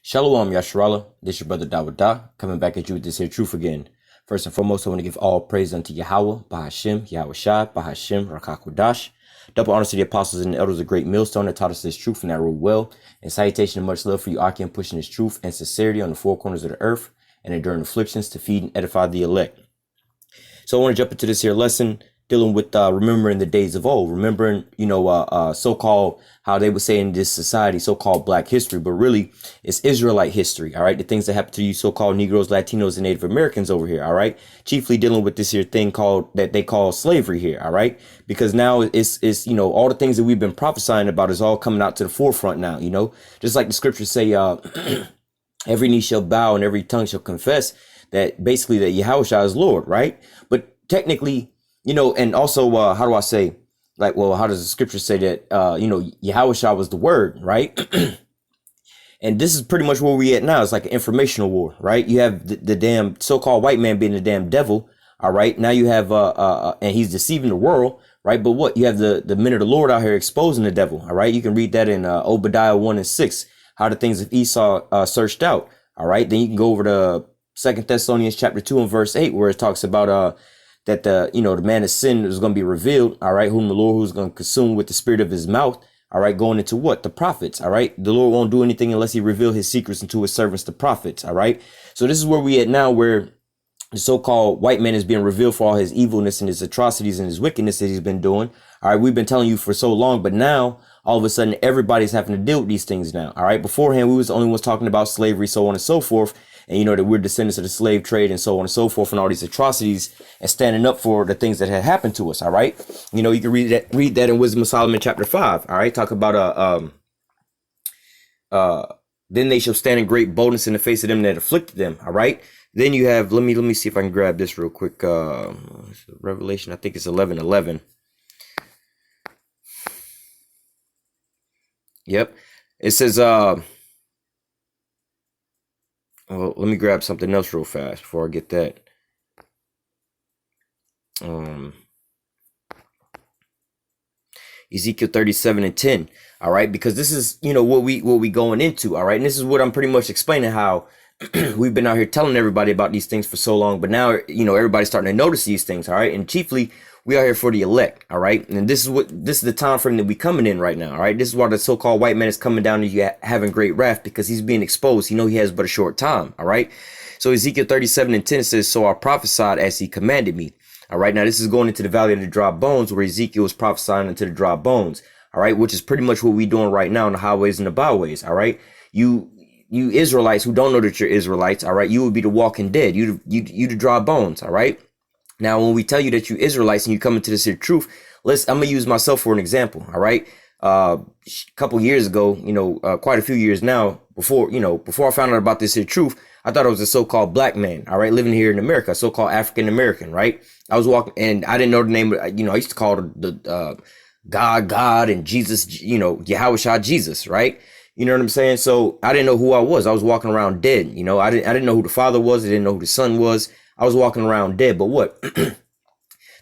Shalom Yasharala, this your brother Dawada, coming back at you with this here truth again. First and foremost, I want to give all praise unto Yahweh, Bahashem, Yahweh Shai, Bahashem, Rakakudash. Double honors to the apostles and the elders of great millstone that taught us this truth and that rule well. And salutation and much love for you, Akim, pushing this truth and sincerity on the four corners of the earth and enduring afflictions to feed and edify the elect. So I want to jump into this here lesson dealing with remembering the days of old, remembering, so-called, how they would say in this society, so-called black history, but really it's Israelite history. All right. The things that happen to you, so-called Negroes, Latinos, and Native Americans over here. All right. Chiefly dealing with this here thing that they call slavery here. All right. Because now it's all the things that we've been prophesying about is all coming out to the forefront now, just like the scriptures say, every knee shall bow and every tongue shall confess that basically that Yahushua is Lord. Right. But technically, and also, how do I say, how does the scripture say that, Yahushua was the word, right? And this is pretty much where we at now. It's like an informational war, right? You have the damn so-called white man being the damn devil. All right. Now you have, and he's deceiving the world, right? But what you have the men of the Lord out here exposing the devil. All right. You can read that in Obadiah 1:6, how the things of Esau searched out. All right. Then you can go over to 2 Thessalonians chapter 2 and verse 8, where it talks about, that the man of sin is going to be revealed, all right, whom the Lord who's going to consume with the spirit of his mouth, all right, going into what? The prophets, all right? The Lord won't do anything unless he reveal his secrets unto his servants, the prophets, all right? So this is where we at now, where the so-called white man is being revealed for all his evilness and his atrocities and his wickedness that he's been doing, all right? We've been telling you for so long, but now all of a sudden everybody's having to deal with these things now, all right? Beforehand, we was the only ones talking about slavery, so on and so forth, and that we're descendants of the slave trade and so on and so forth and all these atrocities and standing up for the things that had happened to us. All right. You can read that in Wisdom of Solomon chapter 5. All right. Talk about, then they shall stand in great boldness in the face of them that afflicted them. All right. Then you have, let me see if I can grab this real quick. Revelation, I think it's 11:11. Yep. It says, well, let me grab something else real fast before I get that. Ezekiel 37:10. All right, because this is what we going into. All right, and this is what I'm pretty much explaining how we've been out here telling everybody about these things for so long, but now everybody's starting to notice these things. All right, and chiefly we are here for the elect. All right, and this is the time frame that we coming in right now. All right, this is why the so-called white man is coming down to you having great wrath, because he's being exposed. He has but a short time. All right, so Ezekiel 37:10 says, "So I prophesied as he commanded me." All right, now this is going into the valley of the dry bones, where Ezekiel was prophesying into the dry bones. All right, which is pretty much what we're doing right now in the highways and the byways. All right, you Israelites who don't know that you're Israelites. All right, you would be the walking dead. You the dry bones. All right. Now, when we tell you that you Israelites and you come into this here truth, I'm going to use myself for an example. All right. A couple years ago, quite a few years now, before I found out about this here truth, I thought I was a so-called black man. All right. Living here in America, so-called African-American. Right. I was walking and I didn't know the name. I used to call the God and Jesus, Yahushua Jesus. Right. You know what I'm saying? So I didn't know who I was. I was walking around dead. I didn't know who the Father was. I didn't know who the Son was. I was walking around dead. But what? The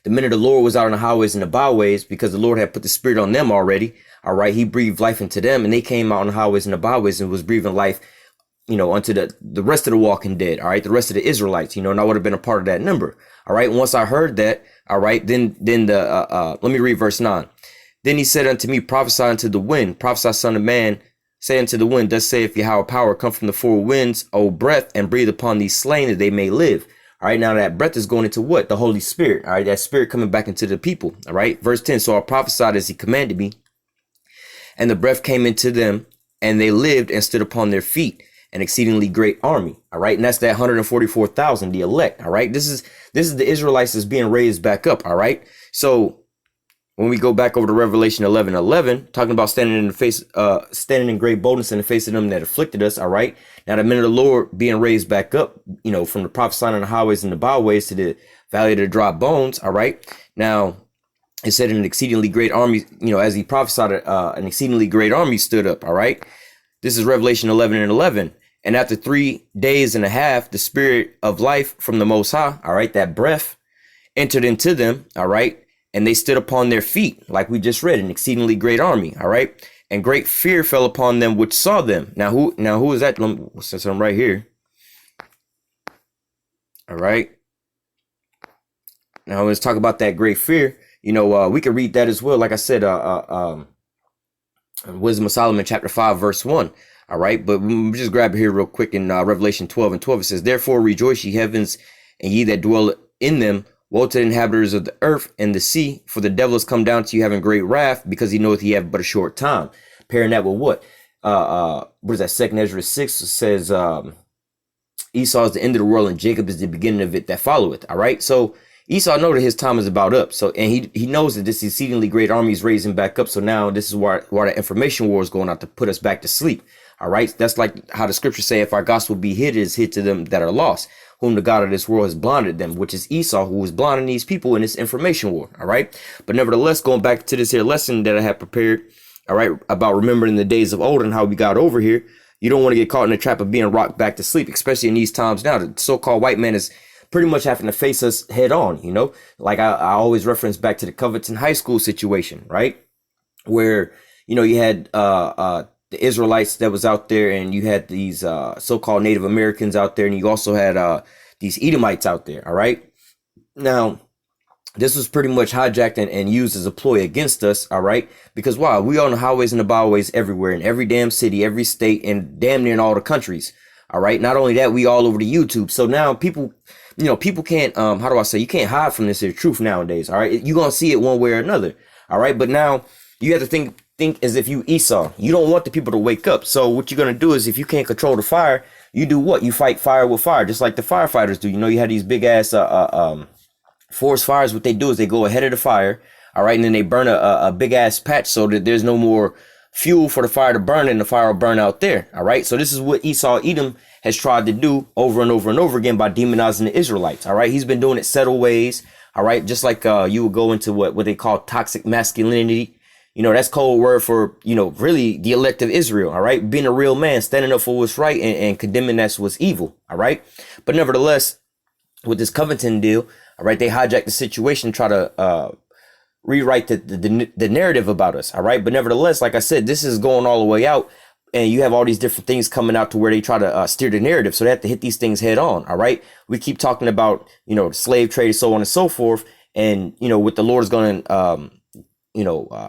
minute the Lord was out on the highways and the byways, because the Lord had put the spirit on them already. All right. He breathed life into them and they came out on the highways and the byways and was breathing life, unto the rest of the walking dead. All right. The rest of the Israelites, and I would have been a part of that number. All right. Once I heard that. All right. Then let me read verse 9. Then he said unto me, prophesy unto the wind, prophesy, son of man, say unto the wind, thus saith Yahweh power, come from the four winds, O breath, and breathe upon these slain that they may live. All right, now that breath is going into what? The Holy Spirit. All right, that spirit coming back into the people. All right, verse 10. So I prophesied as he commanded me, and the breath came into them, and they lived and stood upon their feet, an exceedingly great army. All right, and that's that 144,000, the elect. All right, this is the Israelites that's being raised back up. All right, so when we go back over to Revelation 11:11, talking about standing in great boldness in the face of them that afflicted us. All right. Now, the men of the Lord being raised back up, from the prophesying on the highways and the byways to the valley of the dry bones. All right. Now, it said an exceedingly great army, as he prophesied, an exceedingly great army stood up. All right. This is Revelation 11:11. And after 3 days and a half, the spirit of life from the Most High, all right, that breath entered into them. All right. And they stood upon their feet, like we just read, an exceedingly great army. All right. And great fear fell upon them which saw them. Now who is that? Since I'm right here. All right. Now let's talk about that great fear. We could read that as well. Like I said, Wisdom of Solomon, chapter 5, verse 1. All right. But we'll just grab it here real quick in Revelation 12 and 12. It says, therefore rejoice, ye heavens, and ye that dwell in them. Woe to the inhabitants of the earth and the sea, for the devil has come down to you having great wrath, because he knoweth he have but a short time. Pairing that with what? What is that? 2 Ezra 6 says, Esau is the end of the world, and Jacob is the beginning of it that followeth. All right. So Esau knows that his time is about up. So, and he knows that this exceedingly great army is raising back up. So now this is why the information war is going out to put us back to sleep. All right. That's like how the scriptures say, if our gospel be hid, it is hid to them that are lost, whom the God of this world has blinded them, which is Esau, who was blinding these people in this information war. All right. But nevertheless, going back to this here lesson that I had prepared, all right, about remembering the days of old and how we got over here. You don't want to get caught in the trap of being rocked back to sleep, especially in these times now. The so-called white man is pretty much having to face us head on, like I always reference back to the Covington High School situation, right? Where, you had the Israelites that was out there, and you had these so-called Native Americans out there, and you also had these Edomites out there. All right. Now, this was pretty much hijacked and used as a ploy against us. All right. Because why? We on the highways and the byways everywhere, in every damn city, every state, and damn near in all the countries. All right. Not only that, we all over the YouTube. So now people can't, how do I say, you can't hide from this here truth nowadays. All right. You're going to see it one way or another. All right. But now you have to think as if you Esau. You don't want the people to wake up. So what you're going to do is, if you can't control the fire, you do what? You fight fire with fire, just like the firefighters do. You had these big ass, forest fires. What they do is they go ahead of the fire. All right. And then they burn a big ass patch so that there's no more fuel for the fire to burn, and the fire will burn out there. All right. So this is what Esau Edom has tried to do over and over and over again by demonizing the Israelites. All right. He's been doing it subtle ways. All right. Just like you would go into what they call toxic masculinity. That's code word for, really the elect of Israel. All right. Being a real man, standing up for what's right, and condemning that's what's evil. All right. But nevertheless, with this Covington deal, all right, they hijacked the situation, try to rewrite the narrative about us. All right. But nevertheless, like I said, this is going all the way out, and you have all these different things coming out to where they try to steer the narrative. So they have to hit these things head on. All right. We keep talking about, the slave trade, so on and so forth. And, what the Lord is going to,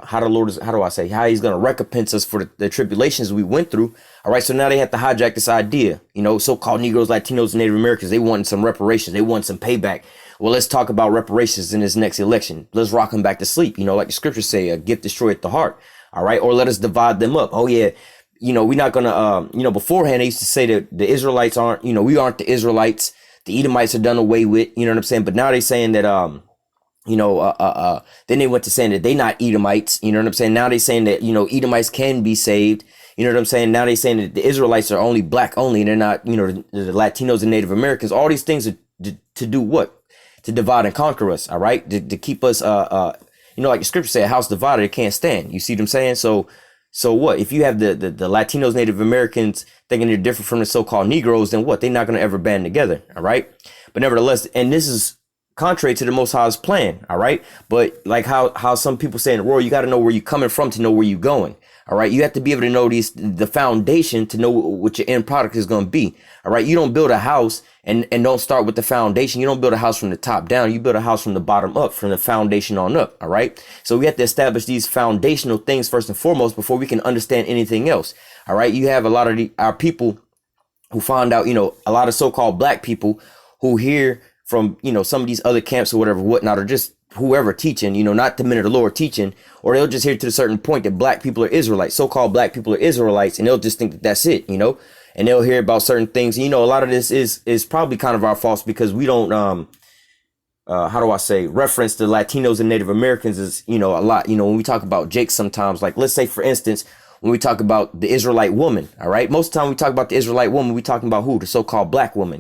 how he's going to recompense us for the tribulations we went through. All right. So now they have to hijack this idea, so-called Negroes, Latinos, and Native Americans. They want some reparations. They want some payback. Well, let's talk about reparations in this next election. Let's rock them back to sleep. Like the scriptures say, a gift destroyeth the heart. All right. Or let us divide them up. Oh, yeah. We're not going to, beforehand, they used to say that the Israelites aren't, we aren't the Israelites. The Edomites are done away with, you know what I'm saying? But now they're saying that, then they went to saying that they not Edomites, you know what I'm saying? Now they saying that, Edomites can be saved. You know what I'm saying? Now they saying that the Israelites are only black only, and they're not, the Latinos and Native Americans. All these things are to do what? To divide and conquer us. All right. To keep us, like the scripture say, a house divided, it can't stand. You see what I'm saying? So what? If you have the Latinos, Native Americans thinking they're different from the so-called Negroes, then what? They're not going to ever band together. All right. But nevertheless, and this is contrary to the Most High's plan. All right. But like how some people say in the world, you got to know where you're coming from to know where you're going. All right. You have to be able to know the foundation to know what your end product is going to be. All right. You don't build a house and don't start with the foundation. You don't build a house from the top down. You build a house from the bottom up, from the foundation on up. All right. So we have to establish these foundational things first and foremost before we can understand anything else. All right. You have a lot of our people who find out, a lot of so-called black people who hear from, some of these other camps or whatever, whatnot, or just whoever teaching, not the men of the Lord teaching, or they'll just hear to a certain point that black people are Israelites, so-called black people are Israelites, and they'll just think that that's it, and they'll hear about certain things. A lot of this is probably kind of our fault, because we don't, reference the Latinos and Native Americans as, a lot, when we talk about Jake sometimes, like, let's say, for instance, when we talk about the Israelite woman, all right, most of the time we talk about the Israelite woman, we talking about who? The so-called black woman,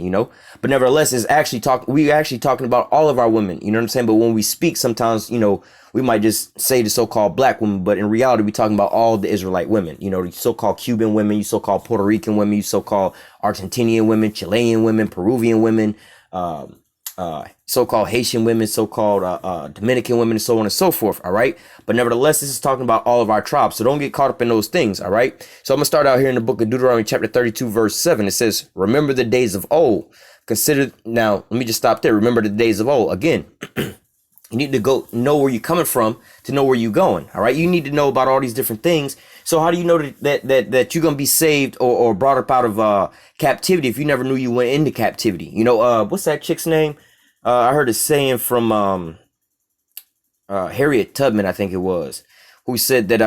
but nevertheless, we're actually talking about all of our women, you know what I'm saying? But when we speak, sometimes, we might just say the so-called black woman, but in reality, we're talking about all the Israelite women, the so-called Cuban women, you so-called Puerto Rican women, you so-called Argentinian women, Chilean women, Peruvian women, so-called Haitian women, so-called Dominican women, and so on and so forth. All right. But nevertheless, this is talking about all of our tribes. So don't get caught up in those things. All right. So I'm going to start out here in the book of Deuteronomy, chapter 32, verse 7. It says, remember the days of old. Consider. Now, let me just stop there. Remember the days of old. Again, you need to go know where you're coming from to know where you're going. All right. You need to know about all these different things. So how do you know that you're going to be saved or brought up out of captivity if you never knew you went into captivity? You know, what's that chick's name? I heard a saying from Harriet Tubman, I think it was, who said that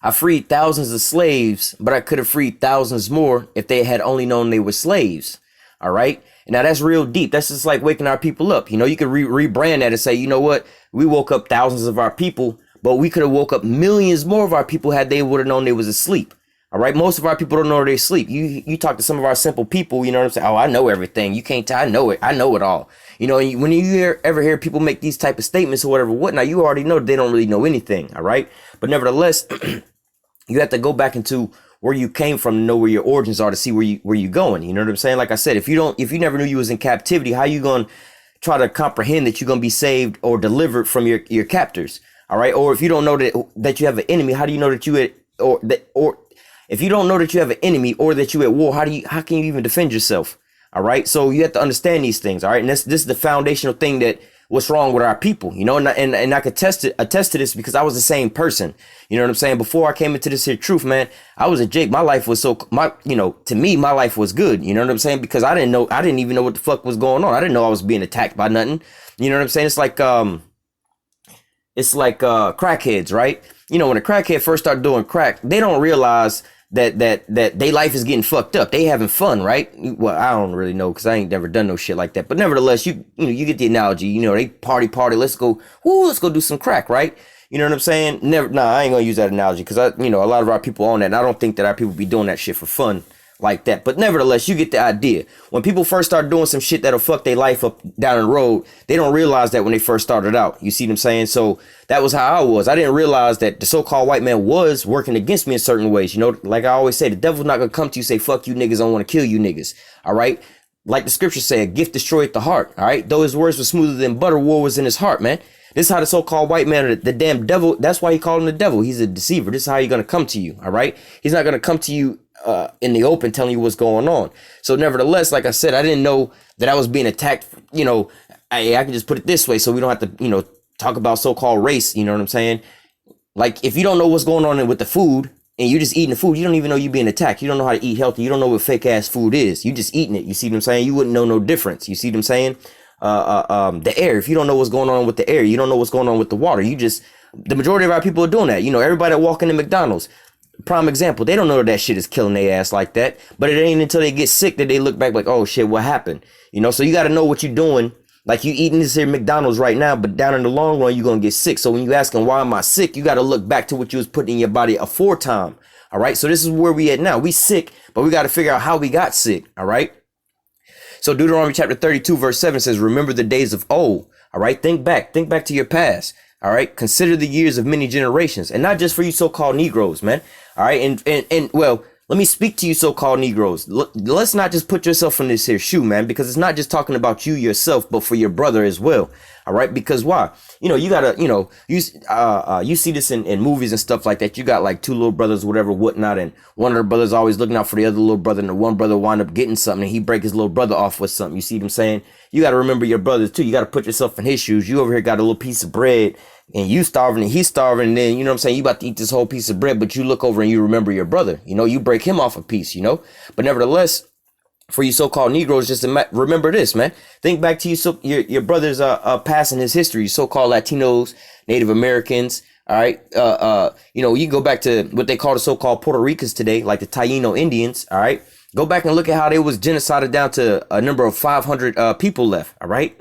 I freed thousands of slaves, but I could have freed thousands more if they had only known they were slaves. All right. And now that's real deep. That's just like waking our people up. You know, you could rebrand that and say, you know what? We woke up thousands of our people, but we could have woke up millions more of our people had they would have known they was asleep. All right. Most of our people don't know they sleep. You talk to some of our simple people, you know what I'm saying? Oh, I know everything. You can't tell. I know it. I know it all. You know, when you ever hear people make these type of statements or whatever, whatnot, you already know they don't really know anything. All right. But nevertheless, you have to go back into where you came from to know where your origins are to see where you're going. You know what I'm saying? Like I said, if you never knew you was in captivity, how you going to try to comprehend that you're going to be saved or delivered from your captors? All right. Or if you don't know that you have an enemy, how do you know that if you don't know that you have an enemy or that you're at war, how can you even defend yourself? All right. So you have to understand these things. All right. And this is the foundational thing that what's wrong with our people, you know, and I could attest to this because I was the same person. You know what I'm saying? Before I came into this here truth, man, I was a Jake. My life was to me, my life was good. You know what I'm saying? Because I didn't even know what the fuck was going on. I didn't know I was being attacked by nothing. You know what I'm saying? It's like crackheads, right? You know, when a crackhead first start doing crack, they don't realize that their life is getting fucked up. They having fun, right? Well, I don't really know because I ain't never done no shit like that. But nevertheless, you get the analogy. You know, they party. Let's go do some crack, right? You know what I'm saying? I ain't gonna use that analogy because a lot of our people on that. And I don't think that our people be doing that shit for fun like that. But nevertheless, you get the idea. When people first start doing some shit that'll fuck their life up down the road, they don't realize that when they first started out. You see what I'm saying? So that was how I was. I didn't realize that the so-called white man was working against me in certain ways. You know, like I always say, the devil's not gonna come to you and say, fuck you niggas, I want to kill you niggas. All right. Like the scripture say, a gift destroyeth the heart. All right. Though his words were smoother than butter, war was in his heart, man. This is how the so-called white man, the damn devil, that's why he called him the devil. He's a deceiver. This is how he's going to come to you. All right. He's not going to come to you in the open telling you what's going on. So nevertheless, like I said, I didn't know that I was being attacked. You know, I can just put it this way so we don't have to, talk about so-called race. You know what I'm saying? Like if you don't know what's going on with the food and you're just eating the food, you don't even know you're being attacked. You don't know how to eat healthy. You don't know what fake ass food is. You just eating it. You see what I'm saying? You wouldn't know no difference. You see what I'm saying? The air, if you don't know what's going on with the air, you don't know what's going on with the water. The majority of our people are doing that. You know, everybody that walk into McDonald's, prime example, they don't know that shit is killing their ass like that, but it ain't until they get sick that they look back like, oh shit, what happened? You know, so you got to know what you're doing. Like you eating this here McDonald's right now, but down in the long run, you're going to get sick. So when you asking, why am I sick? You got to look back to what you was putting in your body aforetime. All right. So this is where we at now. We sick, but we got to figure out how we got sick. All right. So Deuteronomy chapter 32, verse 7 says, remember the days of old. All right. Think back to your past. All right. Consider the years of many generations, and not just for you so-called Negroes, man. All right. And well, let me speak to you so-called Negroes. Let's not just put yourself in this here shoe, man, because it's not just talking about you yourself, but for your brother as well. All right. Because why? You gotta, you see this in movies and stuff like that. You got like two little brothers, whatever, whatnot. And one of the brothers always looking out for the other little brother. And the one brother wind up getting something and he break his little brother off with something. You see what I'm saying? You got to remember your brothers too. You got to put yourself in his shoes. You over here got a little piece of bread and you starving and he's starving. And then, you know what I'm saying? You about to eat this whole piece of bread, but you look over and you remember your brother, you break him off a piece, but nevertheless, for you so-called Negroes, just remember this, man. Think back to your brother's passing his history, so-called Latinos, Native Americans. All right. You go back to what they call the so-called Puerto Ricans today, like the Taino Indians. All right. Go back and look at how they was genocided down to a number of 500 people left. All right.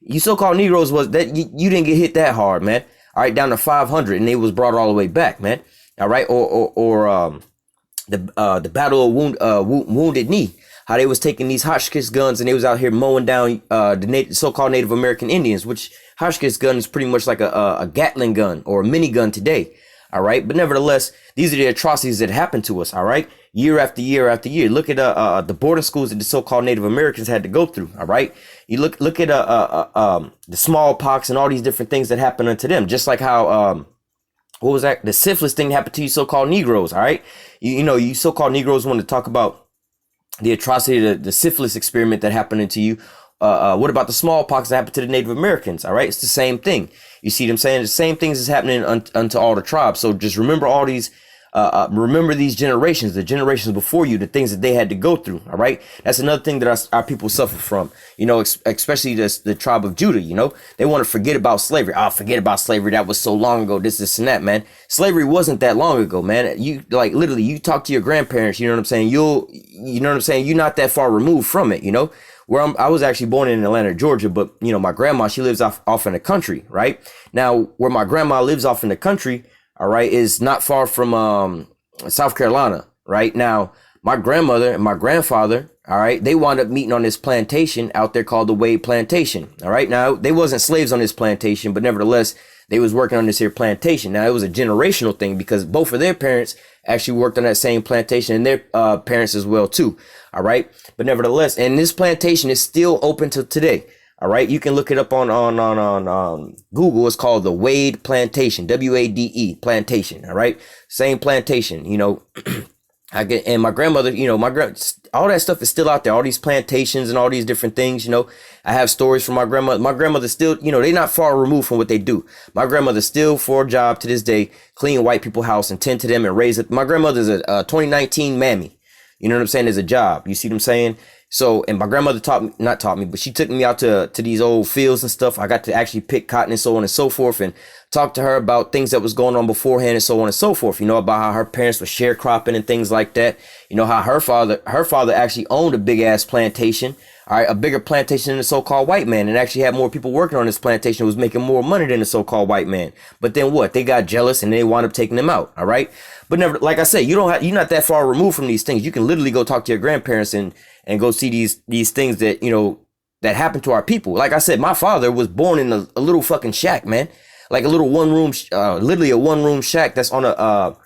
You so-called Negroes was that you didn't get hit that hard, man. All right. Down to 500 and they was brought all the way back, man. All right. Or the Battle of Wounded Knee. How they was taking these Hotchkiss guns and they was out here mowing down the so-called Native American Indians, which Hotchkiss gun is pretty much like a Gatling gun or a minigun today. All right. But nevertheless, these are the atrocities that happen to us. All right. Year after year after year. Look at the boarding schools that the so-called Native Americans had to go through. All right. You look at the smallpox and all these different things that happen unto them. Just like how what was that? The syphilis thing happened to you so-called Negroes. All right. You so-called Negroes want to talk about the atrocity, the syphilis experiment that happened to you. What about the smallpox that happened to the Native Americans? All right. It's the same thing. You see what I'm saying? The same things is happening unto all the tribes. So just remember all these. Remember these generations, the generations before you, the things that they had to go through. All right. That's another thing that our people suffer from, especially the tribe of Judah. They want to forget about slavery. Oh, forget about slavery. That was so long ago. This and that, man. Slavery wasn't that long ago, man. You literally, you talk to your grandparents, you know what I'm saying? You're not that far removed from it, where I was actually born in Atlanta, Georgia, but my grandma, she lives off in the country, right? Now, where my grandma lives off in the country, all right, is not far from South Carolina. Right now, my grandmother and my grandfather, all right, they wound up meeting on this plantation out there called the Wade Plantation. All right, now they wasn't slaves on this plantation, but nevertheless, they was working on this here plantation. Now it was a generational thing because both of their parents actually worked on that same plantation and their parents as well too. All right, but nevertheless, and this plantation is still open to today. All right, you can look it up on Google. It's called the Wade Plantation, Wade Plantation. All right, same plantation. And my grandmother, all that stuff is still out there. All these plantations and all these different things. I have stories from my grandmother. My grandmother still, they're not far removed from what they do. My grandmother still for a job to this day, clean white people's house and tend to them and raise it. My grandmother's a 2019 mammy. You know what I'm saying? As a job. You see what I'm saying? So, and my grandmother not taught me, but she took me out to these old fields and stuff. I got to actually pick cotton and so on and so forth and talk to her about things that was going on beforehand and so on and so forth. About how her parents were sharecropping and things like that. How her father actually owned a big ass plantation. All right, a bigger plantation than the so-called white man, and actually had more people working on this plantation, was making more money than the so-called white man. But then what? They got jealous and they wound up taking them out. All right. But never, like I said, you're not that far removed from these things. You can literally go talk to your grandparents and go see these things that, that happen to our people. Like I said, my father was born in a little fucking shack, man. Like a little literally a one room shack that's on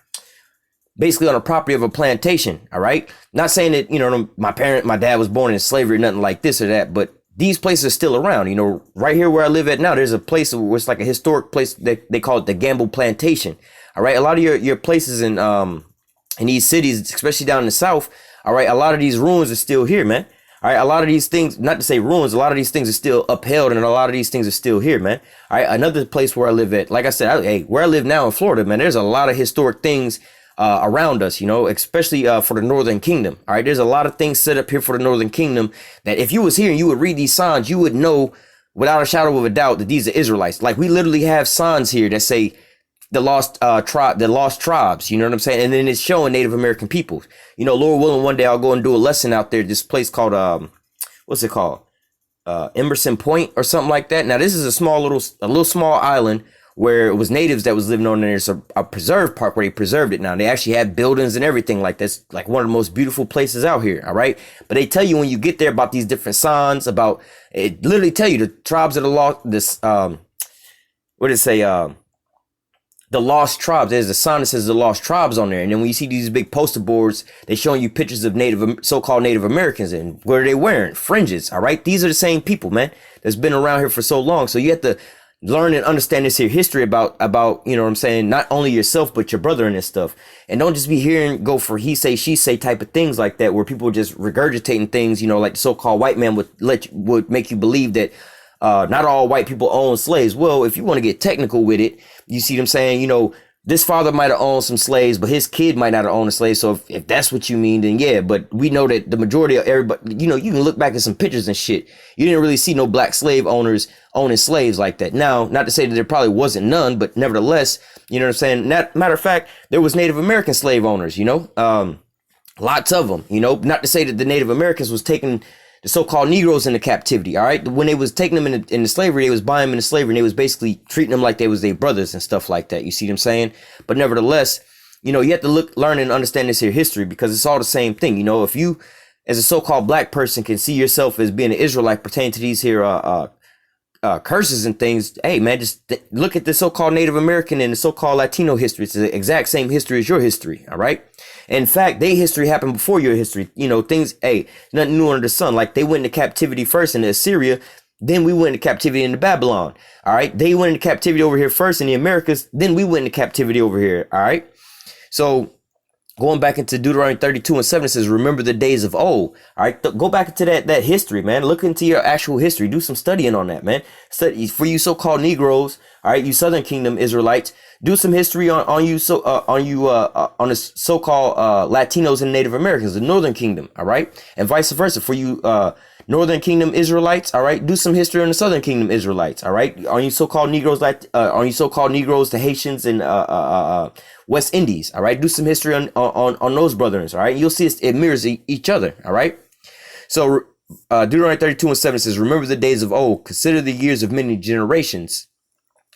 basically on a property of a plantation. All right. Not saying that, my dad was born in slavery or nothing like this or that, but these places are still around. Right here where I live at now, there's a place where it's like a historic place that they call it the Gamble Plantation. All right. A lot of your places in these cities, especially down in the South. All right. A lot of these ruins are still here, man. All right. A lot of these things, not to say ruins, a lot of these things are still upheld and a lot of these things are still here, man. All right. Another place where I live at, like I said, where I live now in Florida, man, there's a lot of historic things around us, especially for the Northern Kingdom. All right. There's a lot of things set up here for the Northern Kingdom that if you was here and you would read these signs, you would know without a shadow of a doubt that these are Israelites. Like we literally have signs here that say the lost tribes, you know what I'm saying? And then it's showing Native American peoples. Lord willing, one day I'll go and do a lesson out there. This place called, what's it called? Emerson Point or something like that. Now this is a little small island where it was natives that was living on there. It's a preserve park where they preserved it. Now they actually have buildings and everything like that's like one of the most beautiful places out here. All right. But they tell you when you get there about these different signs about it, literally tell you the tribes that are lost. This, what did it say? The lost tribes. There's a sign that says the lost tribes on there. And then when you see these big poster boards, they're showing you pictures of so-called Native Americans and what are they wearing? Fringes. All right. These are the same people, man, that's been around here for so long. So you have to learn and understand this here history about, you know what I'm saying? Not only yourself, but your brother and this stuff. And don't just be hearing go for he say, she say type of things like that, where people just regurgitating things, like the so-called white man would make you believe that, not all white people own slaves. Well, if you want to get technical with it, you see what I'm saying? This father might have owned some slaves, but his kid might not have owned a slave. So if that's what you mean, then yeah, but we know that the majority of everybody, you can look back at some pictures and shit. You didn't really see no black slave owners owning slaves like that. Now, not to say that there probably wasn't none, but nevertheless, you know what I'm saying? Matter of fact, there was Native American slave owners, lots of them, not to say that the Native Americans was taking the so-called Negroes into captivity. All right. When they was taking them into slavery, they was buying them into slavery and they was basically treating them like they was their brothers and stuff like that. You see what I'm saying? But nevertheless, you have to learn and understand this here history because it's all the same thing. If you as a so-called black person can see yourself as being an Israelite pertaining to these here, curses and things. Hey, man, just look at the so-called Native American and the so-called Latino history. It's the exact same history as your history. All right. In fact, their history happened before your history. You know, things, hey, nothing new under the sun. Like they went into captivity first in Assyria. Then we went into captivity into Babylon. All right. They went into captivity over here first in the Americas. Then we went into captivity over here. All right. So going back into Deuteronomy 32:7, it says, remember the days of old. All right. Go back into that history, man. Look into your actual history. Do some studying on that, man. Study for you so-called Negroes. All right. You Southern Kingdom Israelites. Do some history on the so-called Latinos and Native Americans, the Northern Kingdom. All right. And vice versa for you Northern Kingdom Israelites. All right. Do some history on the Southern Kingdom Israelites. All right. On you so-called Negroes, on you so-called Negroes, the Haitians and West Indies. All right. Do some history on those brothers. All right. You'll see it mirrors each other. All right. So Deuteronomy 32:7 says, remember the days of old, consider the years of many generations.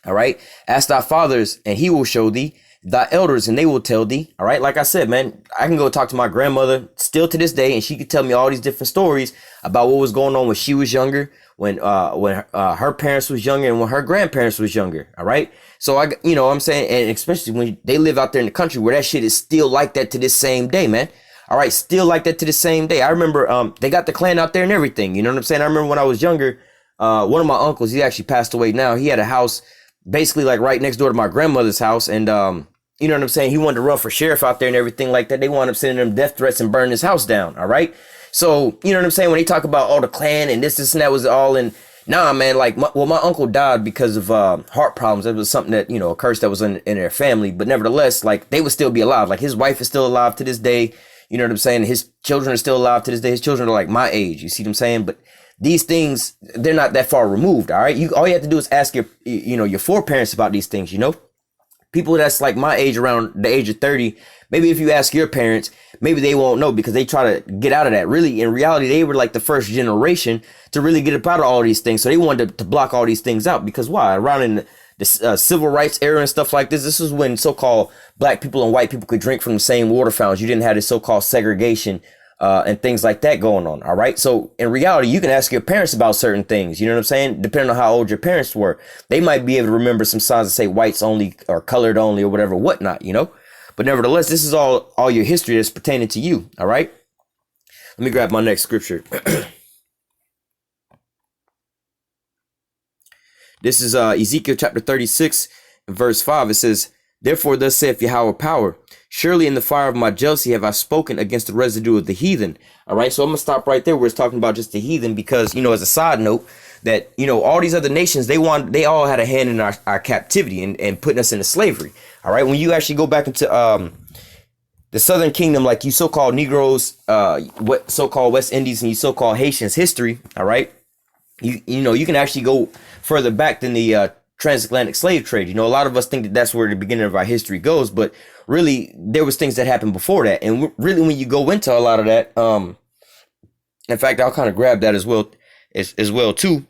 All right. Ask thy fathers and he will show thee, thy elders and they will tell thee. All right. Like I said, man, I can go talk to my grandmother still to this day and she could tell me all these different stories about what was going on when she was younger, when her parents was younger and when her grandparents was younger. All right. So you know what I'm saying? And especially when they live out there in the country where that shit is still like that to this same day, man. All right. Still like that to the same day. I remember they got the Klan out there and everything. You know what I'm saying? I remember when I was younger, one of my uncles, he actually passed away now. He had a house basically like right next door to my grandmother's house. And, you know what I'm saying? He wanted to run for sheriff out there and everything like that. They wound up sending him death threats and burning his house down. All right. So, you know what I'm saying? When they talk about all the Klan and this and that was all in, nah, man, like, my uncle died because of heart problems. That was something that, you know, a curse that was in their family. But nevertheless, like, they would still be alive. Like, his wife is still alive to this day. You know what I'm saying? His children are still alive to this day. His children are like my age. You see what I'm saying? But these things, they're not that far removed. All right. All you have to do is ask your foreparents about these things, you know, people that's like my age, around the age of 30. Maybe if you ask your parents, maybe they won't know because they try to get out of that. Really, in reality, they were like the first generation to really get up out of all these things. So they wanted to block all these things out because why? Around in the civil rights era and stuff like this is when so-called black people and white people could drink from the same water fountains. You didn't have this so-called segregation and things like that going on. All right. So in reality, you can ask your parents about certain things. You know what I'm saying? Depending on how old your parents were, they might be able to remember some signs that say whites only or colored only or whatever, whatnot, you know. But nevertheless, this is all your history that's pertaining to you. All right. Let me grab my next scripture. This is Ezekiel chapter 36, verse 5. It says, therefore, thus saith Yahweh power. Surely in the fire of my jealousy have I spoken against the residue of the heathen. All right. So I'm going to stop right there where it's talking about just the heathen, because, you know, as a side note, that, you know, all these other nations, they all had a hand in our captivity and putting us into slavery. All right. When you actually go back into the Southern Kingdom, like you so-called Negroes, what so-called West Indies and you so-called Haitians history. All right. You know, you can actually go further back than the transatlantic slave trade. You know, a lot of us think that that's where the beginning of our history goes, but really there was things that happened before that. And really, when you go into a lot of that, in fact, I'll kind of grab that as well too.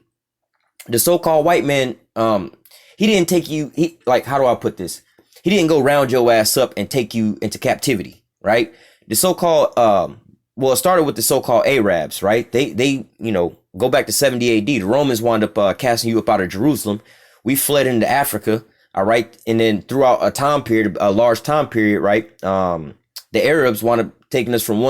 The so-called white man, he didn't take you, like, how do I put this? He didn't go round your ass up and take you into captivity, right? The so-called, well, it started with the so-called Arabs, right? They, you know, go back to 70 AD. The Romans wound up casting you up out of Jerusalem. We fled into Africa, all right? And then throughout a large time period, right? The Arabs wound up taking us from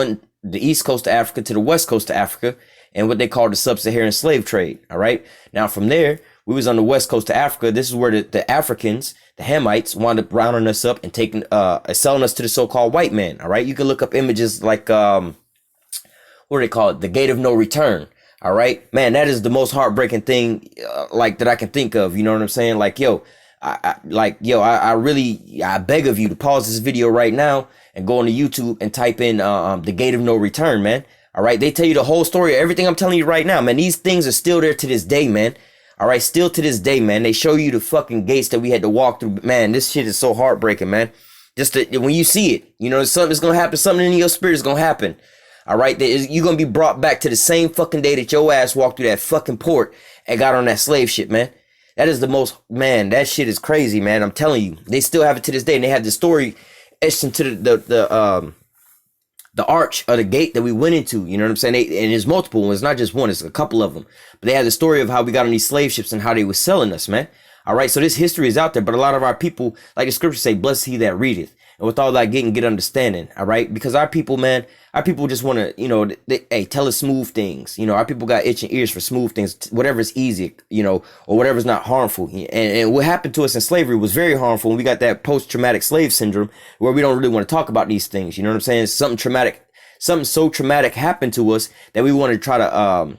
the east coast of Africa to the west coast of Africa, and what they call the sub-Saharan slave trade, all right? Now, from there, we was on the west coast of Africa. This is where the Africans, the Hamites, wound up rounding us up and taking, selling us to the so-called white man, all right? You can look up images like, what do they call it? The Gate of No Return, all right? Man, that is the most heartbreaking thing, like, that I can think of, you know what I'm saying? Like, I really beg of you to pause this video right now and go onto YouTube and type in the Gate of No Return, man. All right. They tell you the whole story. Everything I'm telling you right now, man. These things are still there to this day, man. All right. Still to this day, man. They show you the fucking gates that we had to walk through. Man, this shit is so heartbreaking, man. Just when you see it, you know, something's going to happen. Something in your spirit is going to happen. All right. You're going to be brought back to the same fucking day that your ass walked through that fucking port and got on that slave ship, man. That is the most, man, that shit is crazy, man. I'm telling you, they still have it to this day. And they have the story etched into the the arch or the gate that we went into. You know what I'm saying? And there's multiple ones, not just one. It's a couple of them. But they had the story of how we got on these slave ships and how they were selling us, man. All right. So this history is out there, but a lot of our people, like the scriptures say, blessed he that readeth. And with all that getting, get understanding. All right. Because our people, man, our people just want to, hey, tell us smooth things. Our people got itching ears for smooth things, whatever is easy, or whatever's not harmful. And what happened to us in slavery was very harmful. And we got that post-traumatic slave syndrome where we don't really want to talk about these things. You know what I'm saying? Something so traumatic happened to us that we want to try to,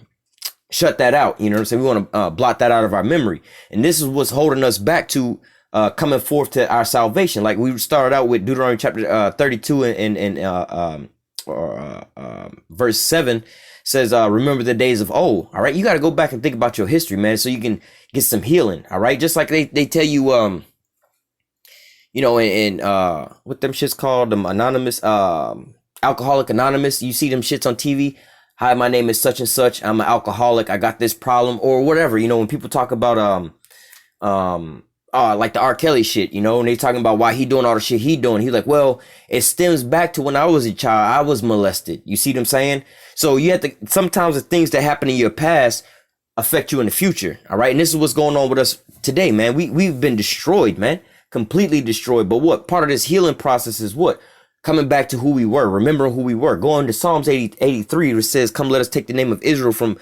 shut that out. You know what I'm saying? We want to blot that out of our memory. And this is what's holding us back to coming forth to our salvation. Like we started out with Deuteronomy chapter 32 and verse 7 says, remember the days of old. All right. You got to go back and think about your history, man, so you can get some healing. All right. Just like they tell you, what them shits called, them anonymous, Alcoholic Anonymous. You see them shits on TV. Hi, my name is such and such. I'm an alcoholic. I got this problem or whatever. When people talk about, like the R. Kelly shit, and they talking about why he doing all the shit he doing. He's like, well, it stems back to when I was a child. I was molested. You see what I'm saying? So you have to, sometimes the things that happen in your past affect you in the future. All right. And this is what's going on with us today, man. We've been destroyed, man, completely destroyed. But what part of this healing process is what? Coming back to who we were, remembering who we were. Going to Psalms 83, which says, come, let us take the name of Israel from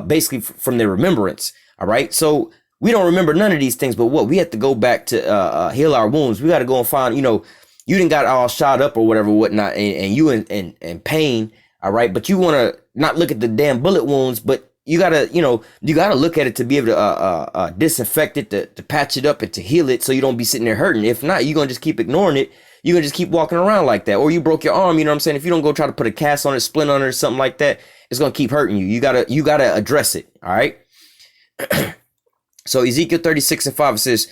basically from their remembrance. All right. So we don't remember none of these things, but what? We have to go back to heal our wounds. We got to go and find, you didn't got all shot up or whatever, whatnot, and you in pain. All right. But you want to not look at the damn bullet wounds, but you got to, you got to look at it to be able to disinfect it, to patch it up and to heal it so you don't be sitting there hurting. If not, you're going to just keep ignoring it. You're going to just keep walking around like that. Or you broke your arm, you know what I'm saying? If you don't go try to put a cast on it, splint on it or something like that, it's going to keep hurting you. You got to address it. All right. So Ezekiel 36:5, it says,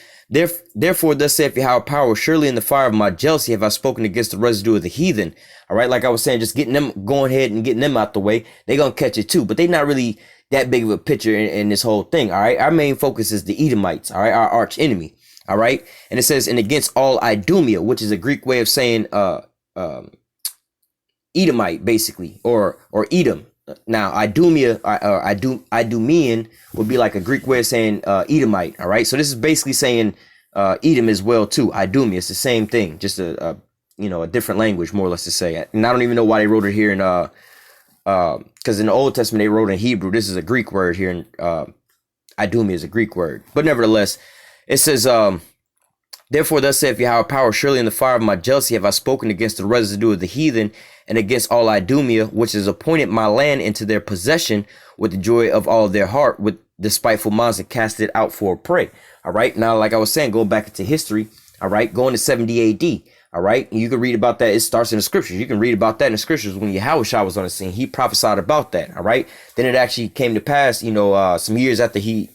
therefore thus saith Yahweh power, surely in the fire of my jealousy have I spoken against the residue of the heathen. All right. Like I was saying, just getting them, going ahead and getting them out the way. They're going to catch it too, but they're not really that big of a picture in this whole thing. All right. Our main focus is the Edomites. All right. Our arch enemy. All right. And it says, and against all Idumea, which is a Greek way of saying Edomite, basically, or Edom. Now, Idumea, Idumean would be like a Greek way of saying Edomite. All right. So this is basically saying Edom as well, too. Idumea. It's the same thing, just a different language, more or less to say. And I don't even know why they wrote it here in because in the Old Testament, they wrote in Hebrew. This is a Greek word here. And Idumea is a Greek word. But nevertheless, it says, therefore, thus saith Yahweh power, surely in the fire of my jealousy have I spoken against the residue of the heathen and against all Idumea, which has appointed my land into their possession with the joy of all their heart, with despiteful minds and cast it out for a prey. All right. Now, like I was saying, going back into history. All right. Going to 70 AD. All right. You can read about that. It starts in the scriptures. You can read about that in the scriptures when Yahushua was on the scene. He prophesied about that. All right. Then it actually came to pass, some years after he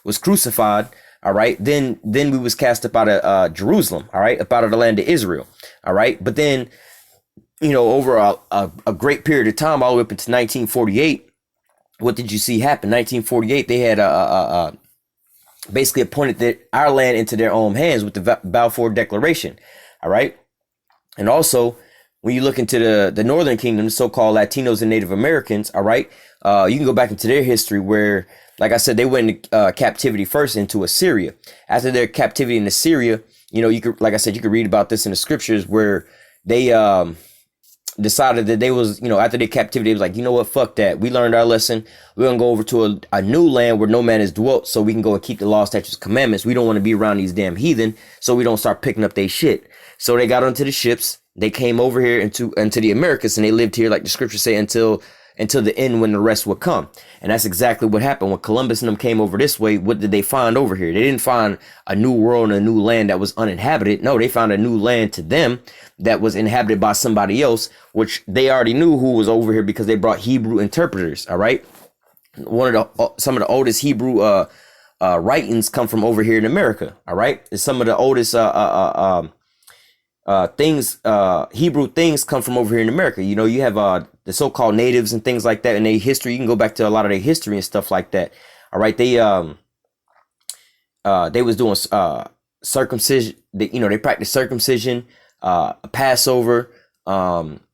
was crucified. All right. Then we was cast up out of Jerusalem. All right. Up out of the land of Israel. All right. But then, over a great period of time, all the way up into 1948, what did you see happen? 1948, they had basically appointed our land into their own hands with the Balfour Declaration. All right. And also, when you look into the Northern Kingdom, the so-called Latinos and Native Americans, all right, you can go back into their history where, like I said, they went into captivity first into Assyria. After their captivity in Assyria, you could, like I said, you could read about this in the scriptures where they decided that they was, after their captivity, they was like, you know what, fuck that. We learned our lesson. We're going to go over to a new land where no man has dwelt so we can go and keep the law, statutes, commandments. We don't want to be around these damn heathen, so we don't start picking up their shit. So they got onto the ships. They came over here into the Americas, and they lived here, like the scriptures say, until the end when the rest would come. And that's exactly what happened. When Columbus and them came over this way, what did they find over here? They didn't find a new world and a new land that was uninhabited. No, they found a new land to them that was inhabited by somebody else, which they already knew who was over here because they brought Hebrew interpreters. All right. Some of the oldest Hebrew writings come from over here in America. All right. And some of the oldest Hebrew things come from over here in America. You have the so-called natives and things like that in their history. You can go back to a lot of their history and stuff like that. All right. They was doing circumcision. They practiced circumcision, Passover,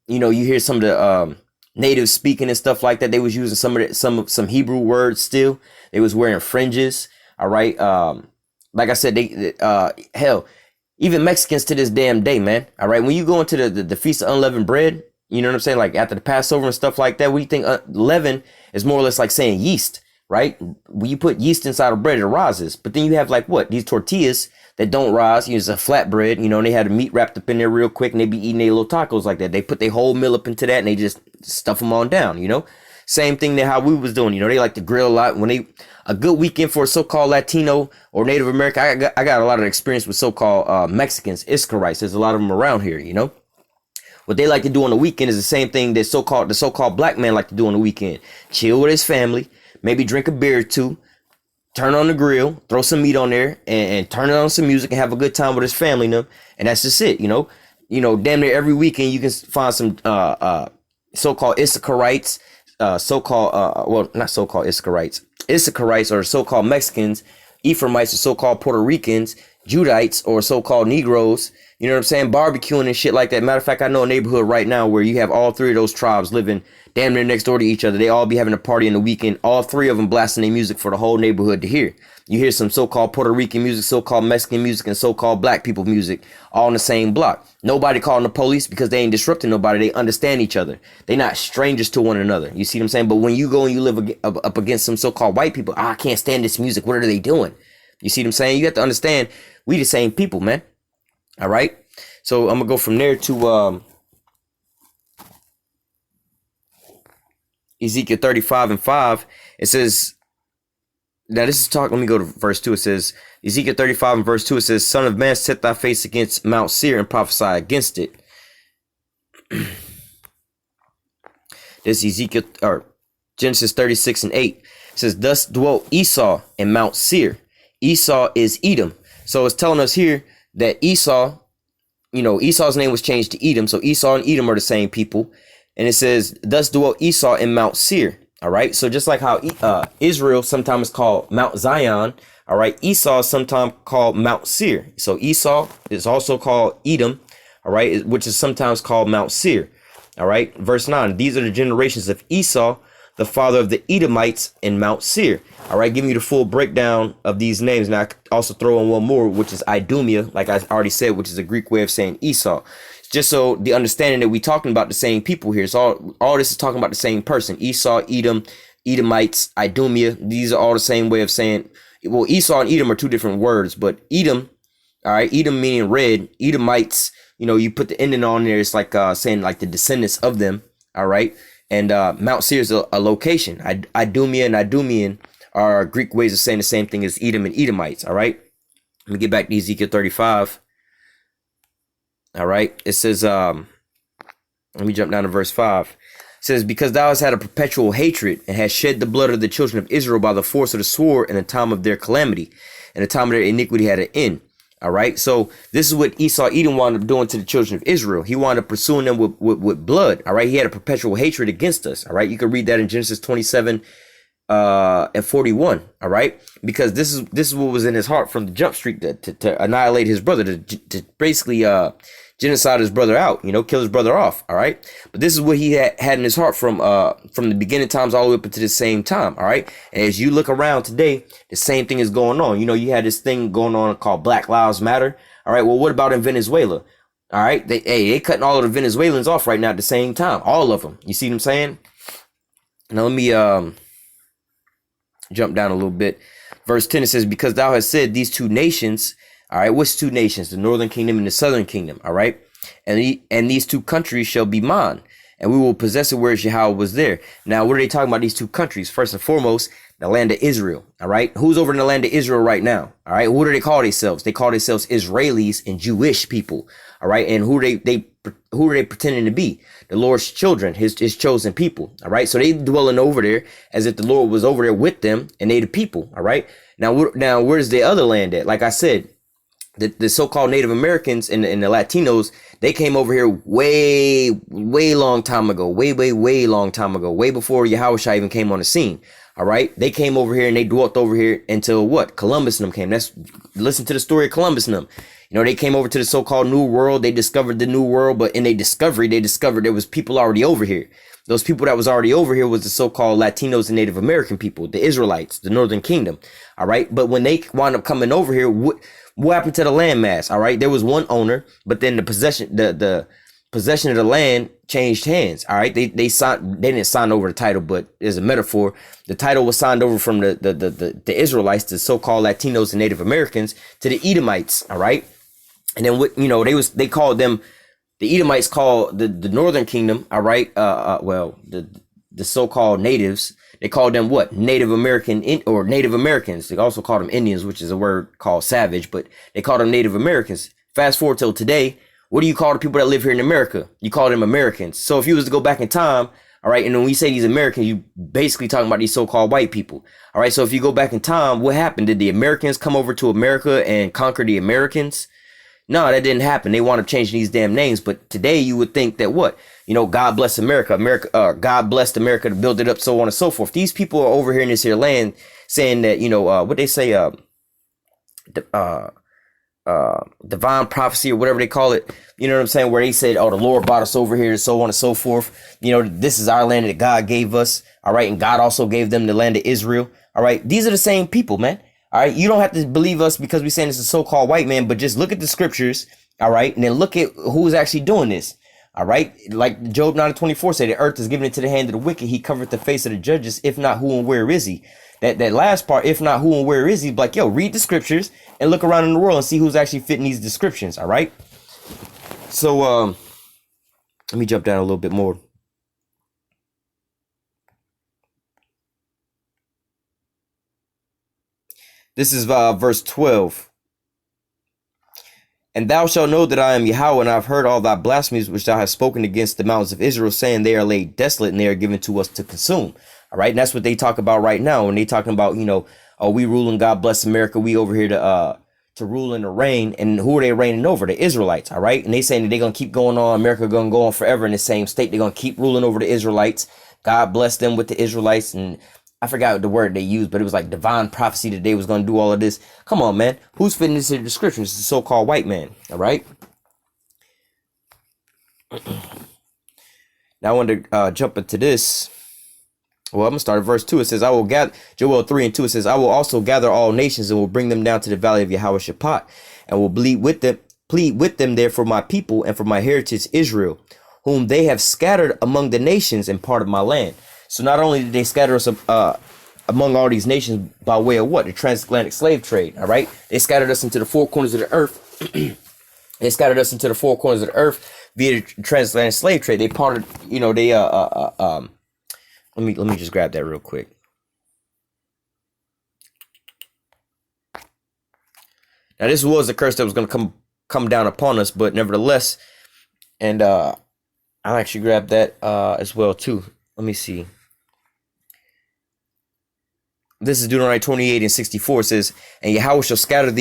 you hear some of the natives speaking and stuff like that. They was using some Hebrew words still. They was wearing fringes. All right. Like I said, hell, even Mexicans to this damn day, man. All right. When you go into the Feast of Unleavened Bread, you know what I'm saying? Like after the Passover and stuff like that, we think leaven is more or less like saying yeast, right? When you put yeast inside of bread, it rises. But then you have like what? These tortillas that don't rise. Use a flatbread, and they had the meat wrapped up in there real quick, and they be eating their little tacos like that. They put their whole meal up into that, and they just stuff them on down. Same thing that how we was doing. They like to grill a lot. When a good weekend for a so-called Latino or Native American, I got a lot of experience with so-called Mexicans, Iscarites. There's a lot of them around here. What they like to do on the weekend is the same thing that the so-called black man like to do on the weekend. Chill with his family, maybe drink a beer or two, turn on the grill, throw some meat on there, and turn on some music and have a good time with his family and them. And that's just it. Damn near every weekend you can find some so-called Issacharites, not so-called Issacharites or so-called Mexicans, Ephraimites or so-called Puerto Ricans, Judites or so-called Negroes, you know what I'm saying, barbecuing and shit like that. Matter of fact, I know a neighborhood right now where you have all three of those tribes living damn near next door to each other. They all be having a party in the weekend, all three of them blasting their music for the whole neighborhood to hear. You hear some so-called Puerto Rican music, so-called Mexican music, and so-called black people music all in the same block. Nobody calling the police because they ain't disrupting nobody. They understand each other. They not strangers to one another. You see what I'm saying? But when you go and you live up against some so-called white people, I can't stand this music. What are they doing? You see what I'm saying? You have to understand we the same people, man. All right. So I'm gonna go from there to Ezekiel 35:5. It says, now this is talk. Let me go to verse 2. It says, Ezekiel 35 and verse 2. It says, Son of man, set thy face against Mount Seir and prophesy against it. This Ezekiel or Genesis 36:8. It says, Thus dwelt Esau in Mount Seir. Esau is Edom. So it's telling us here that Esau, Esau's name was changed to Edom. So Esau and Edom are the same people. And it says, thus dwelt Esau in Mount Seir. All right. So just like how Israel sometimes is called Mount Zion. All right. Esau is sometimes called Mount Seir. So Esau is also called Edom. All right. Which is sometimes called Mount Seir. All right. Verse 9. These are the generations of Esau, the father of the Edomites in Mount Seir. All right, give me the full breakdown of these names. Now, I could also throw in one more, which is Idumea, like I already said, which is a Greek way of saying Esau. Just so the understanding that we're talking about the same people here. So all this is talking about the same person. Esau, Edom, Edomites, Idumea. These are all the same way of saying, well, Esau and Edom are two different words, but Edom, all right, Edom meaning red, Edomites, you put the ending on there. It's like saying like the descendants of them. All right. And Mount Seir is a location. Idumea and Idumean are Greek ways of saying the same thing as Edom and Edomites. All right. Let me get back to Ezekiel 35. All right. It says, let me jump down to verse 5. It says, because thou hast had a perpetual hatred and hast shed the blood of the children of Israel by the force of the sword in the time of their calamity, and the time of their iniquity had an end. All right. So this is what Esau Edom wound up doing to the children of Israel. He wound up pursuing them with blood. All right. He had a perpetual hatred against us. All right. You can read that in Genesis 27 and 41. All right. Because this is what was in his heart from the jump street to annihilate his brother, to basically genocide his brother out, kill his brother off. All right. But this is what he had in his heart from the beginning times all the way up to the same time. All right. And as you look around today, the same thing is going on. You had this thing going on called Black Lives Matter. All right. Well, what about in Venezuela? All right. They cutting all of the Venezuelans off right now at the same time. All of them. You see what I'm saying? Now let me jump down a little bit. Verse 10, it says, because thou hast said these two nations. All right, what's two nations? The northern kingdom and the southern kingdom. All right. And these two countries shall be mine, and we will possess it, whereas Yahweh was there. Now, what are they talking about, these two countries? First and foremost, the land of Israel. All right. Who's over in the land of Israel right now? All right. What do they call themselves? They call themselves Israelis and Jewish people. All right. And who are they pretending to be? The Lord's children, his chosen people. All right. So they dwelling over there as if the Lord was over there with them and they the people. All right. Now where's the other land at? Like I said, the so-called Native Americans and the Latinos, they came over here way long time ago, way long time ago, way before Yahushua even came on the scene. All right. They came over here and they dwelt over here until what? Columbus and them came. Listen to the story of Columbus and them. You know, they came over to the so-called New World. They discovered the New World, but in their discovery, they discovered there was people already over here. Those people that was already over here was the so-called Latinos and Native American people, the Israelites, the Northern Kingdom. All right. But when they wound up coming over here, what happened to the landmass? All right. There was one owner, but then the possession of the land changed hands. All right. They didn't sign over the title, but as a metaphor, the title was signed over from the Israelites, the so-called Latinos and Native Americans, to the Edomites. All right. And then what, you know, they called them, the Edomites called the Northern Kingdom. All right. The so-called natives, they called them what? Native American or Native Americans. They also called them Indians, which is a word called savage, but they called them Native Americans. Fast forward till today. What do you call the people that live here in America? You call them Americans. So if you was to go back in time, all right, and when we say these Americans, you basically talking about these so-called white people. All right, so if you go back in time, what happened? Did the Americans come over to America and conquer the Americans? No, that didn't happen. They want to change these damn names. But today you would think that what? You know, God bless America. God blessed America to build it up, so on and so forth. These people are over here in this here land saying that, you know, what they say, divine prophecy or whatever they call it, you know what I'm saying, where they said, oh, the Lord brought us over here, so on and so forth. You know, this is our land that God gave us. All right. And God also gave them the land of Israel. All right. These are the same people, man. All right. You don't have to believe us because we're saying it's a so-called white man, but just look at the scriptures. All right. And then look at who's actually doing this. All right. Like Job 9:24 said, the earth is given into the hand of the wicked. He covered the face of the judges. If not, who and where is he? That last part, if not, who and where is he? Like, yo, read the scriptures and look around in the world and see who's actually fitting these descriptions. All right. So let me jump down a little bit more. This is verse 12. And thou shalt know that I am Yahweh, and I have heard all thy blasphemies which thou hast spoken against the mountains of Israel, saying they are laid desolate and they are given to us to consume. All right. And that's what they talk about right now. When they talking about, you know, oh, we ruling, God bless America. We over here to rule and to reign. And who are they reigning over? The Israelites. All right. And they saying that they're going to keep going on. America going to go on forever in the same state. They're going to keep ruling over the Israelites. God bless them with the Israelites. And I forgot the word they used, but it was like divine prophecy that they was going to do all of this. Come on, man. Who's fitting this in the description? It's the so-called white man. All right. Now I want to jump into this. Well, I'm going to start at verse 2. It says, I will gather, Joel 3:2, it says, I will also gather all nations and will bring them down to the valley of Yahweh Shaphat and will plead with them there for my people and for my heritage Israel, whom they have scattered among the nations and part of my land. So not only did they scatter us among all these nations by way of what? The transatlantic slave trade. All right. They scattered us into the four corners of the earth. They scattered us into the four corners of the earth via the transatlantic slave trade. They parted, you know, they let me just grab that real quick. Now this was a curse that was going to come down upon us, but nevertheless, and I'll actually grab that as well too. Let me see. This is Deuteronomy 28:64. It says, and Yahweh shall scatter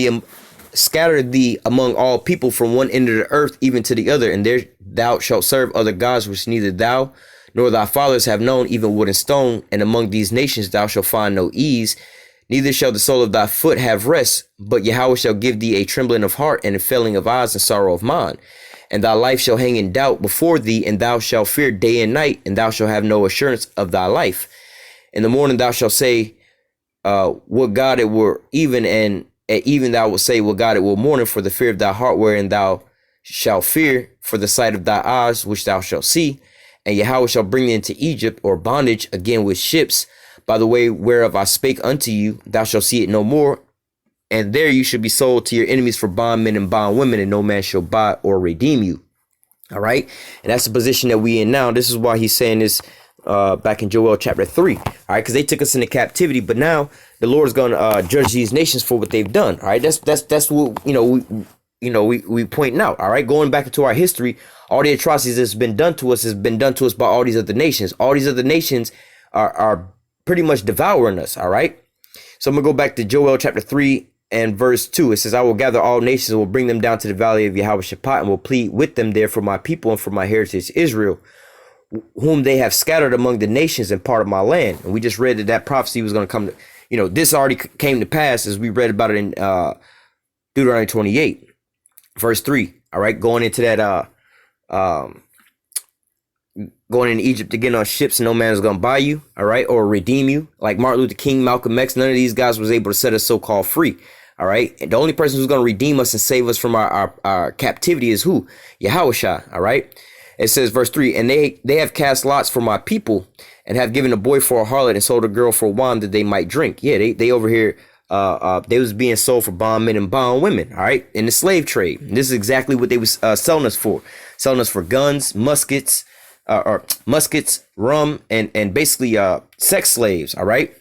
thee among all people from one end of the earth even to the other, and there thou shalt serve other gods which neither thou nor thy fathers have known, even wood and stone. And among these nations thou shalt find no ease, neither shall the sole of thy foot have rest. But Yahweh shall give thee a trembling of heart and a failing of eyes and sorrow of mind. And thy life shall hang in doubt before thee, and thou shalt fear day and night, and thou shalt have no assurance of thy life. In the morning thou shalt say, would God it were even, and at even thou wilt say, would God it were morning, for the fear of thy heart wherein thou shalt fear, for the sight of thy eyes which thou shalt see. And Yahweh shall bring thee into Egypt, or bondage, again with ships, by the way whereof I spake unto you. Thou shalt see it no more. And there you should be sold to your enemies for bondmen and bondwomen, and no man shall buy or redeem you. All right. And that's the position that we in now. This is why he's saying this back in Joel chapter 3. All right. Because they took us into captivity. But now the Lord is going to judge these nations for what they've done. All right. That's what, we pointing out. All right. Going back into our history, all the atrocities that's been done to us has been done to us by all these other nations. All these other nations are pretty much devouring us. All right. So I'm going to go back to Joel chapter 3 and verse 2. It says, I will gather all nations and will bring them down to the valley of Yahweh Shaphat and will plead with them there for my people and for my heritage Israel, whom they have scattered among the nations and part of my land. And we just read that prophecy was going to come to, this already came to pass as we read about it in Deuteronomy 28. Verse 3. All right, going into that um going into Egypt to get on ships, and no man is gonna buy you, all right, or redeem you. Like Martin Luther King, Malcolm X, none of these guys was able to set us so-called free. All right. And the only person who's gonna redeem us and save us from our captivity is who? Yahushua. All right. It says verse 3, and they have cast lots for my people and have given a boy for a harlot and sold a girl for wine that they might drink. Yeah, they over here they was being sold for bondmen and bondwomen, all right, in the slave trade. And this is exactly what they was selling us for guns, muskets, or muskets, rum, and basically sex slaves, all right.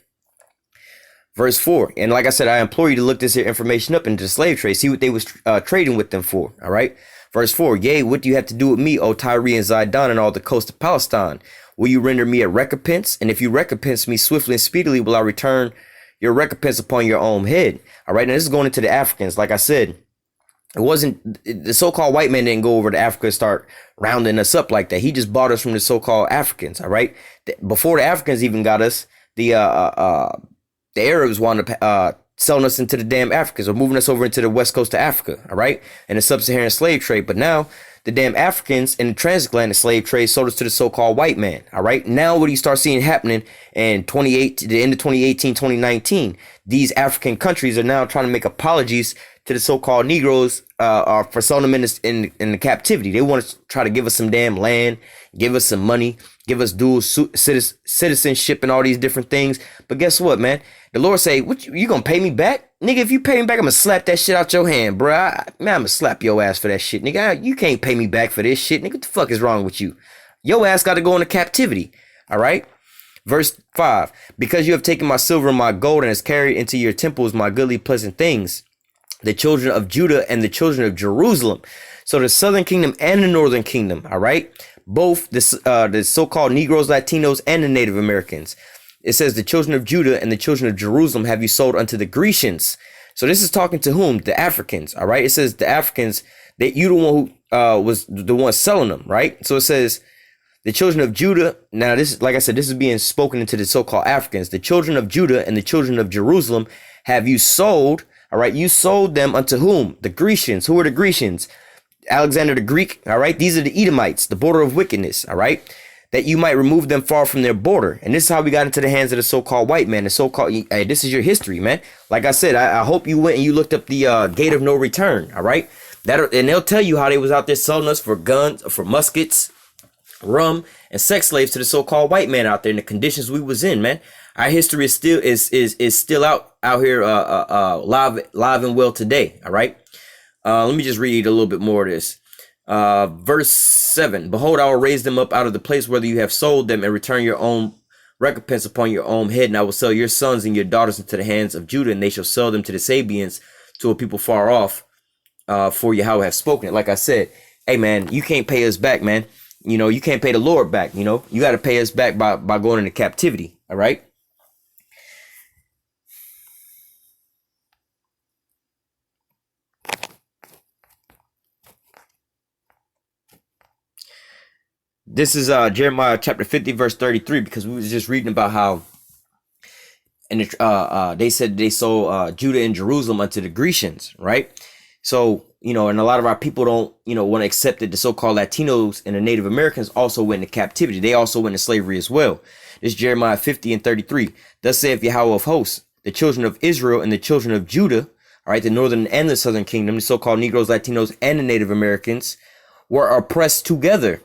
Verse 4, and like I said, I implore you to look this here information up into the slave trade, see what they was trading with them for, all right. Verse 4, yea, what do you have to do with me, O Tyre and Zidon, and all the coast of Palestine? Will you render me a recompense? And if you recompense me swiftly and speedily, will I return your recompense upon your own head? All right, now this is going into the Africans. Like I said, it wasn't, the so-called white man didn't go over to Africa and start rounding us up like that. He just bought us from the so-called Africans, all right? Before the Africans even got us, the Arabs wanted to selling us into the damn Africans, or moving us over into the west coast of Africa, all right, and the sub-Saharan slave trade. But now the damn Africans in the transatlantic slave trade sold us to the so-called white man, all right. Now what do you start seeing happening in the end of 2018, 2019? These African countries are now trying to make apologies to the so-called Negroes for selling them in the captivity. They want to try to give us some damn land, give us some money, give us dual citizenship and all these different things. But guess what, man? The Lord say, "What you gonna pay me back, nigga? If you pay me back, I'm gonna slap that shit out your hand, bro. I'm gonna slap your ass for that shit, nigga. You can't pay me back for this shit, nigga. What the fuck is wrong with you? Your ass got to go into captivity, all right." Verse 5, because you have taken my silver and my gold and has carried into your temples my goodly pleasant things, the children of Judah and the children of Jerusalem. So the southern kingdom and the northern kingdom, all right, both the so-called Negroes, Latinos, and the Native Americans. It says the children of Judah and the children of Jerusalem have you sold unto the Grecians. So this is talking to whom? The Africans, all right. It says the Africans, that you the one who was the one selling them, right? So it says the children of Judah. Now this is, like I said, this is being spoken into the so-called Africans. The children of Judah and the children of Jerusalem have you sold. All right, you sold them unto whom? The Grecians. Who are the Grecians? Alexander the Greek. All right, these are the Edomites, the border of wickedness. All right, that you might remove them far from their border. And this is how we got into the hands of the so-called white man. The so-called, hey, this is your history, man. Like I said, I hope you went and you looked up the gate of no return. All right, and they'll tell you how they was out there selling us for guns, for muskets, rum, and sex slaves to the so-called white man out there in the conditions we was in, man. Our history is still out here live and well today. All right. Let me just read a little bit more of this. Verse 7. Behold, I will raise them up out of the place whether you have sold them, and return your own recompense upon your own head. And I will sell your sons and your daughters into the hands of Judah, and they shall sell them to the Sabians, to a people far off. For Yahweh have spoken it. Like I said, hey man, you can't pay us back, man. You know, you can't pay the Lord back. You know, you got to pay us back by going into captivity. All right. This is Jeremiah chapter 50, verse 33, because we was just reading about how and they said they sold Judah and Jerusalem unto the Grecians, right? So, you know, and a lot of our people don't, you know, want to accept that the so-called Latinos and the Native Americans also went into captivity. They also went into slavery as well. This is Jeremiah 50 and 33. Thus saith Yahweh of hosts, the children of Israel and the children of Judah, all right, the northern and the southern kingdom, the so-called Negroes, Latinos, and the Native Americans were oppressed together.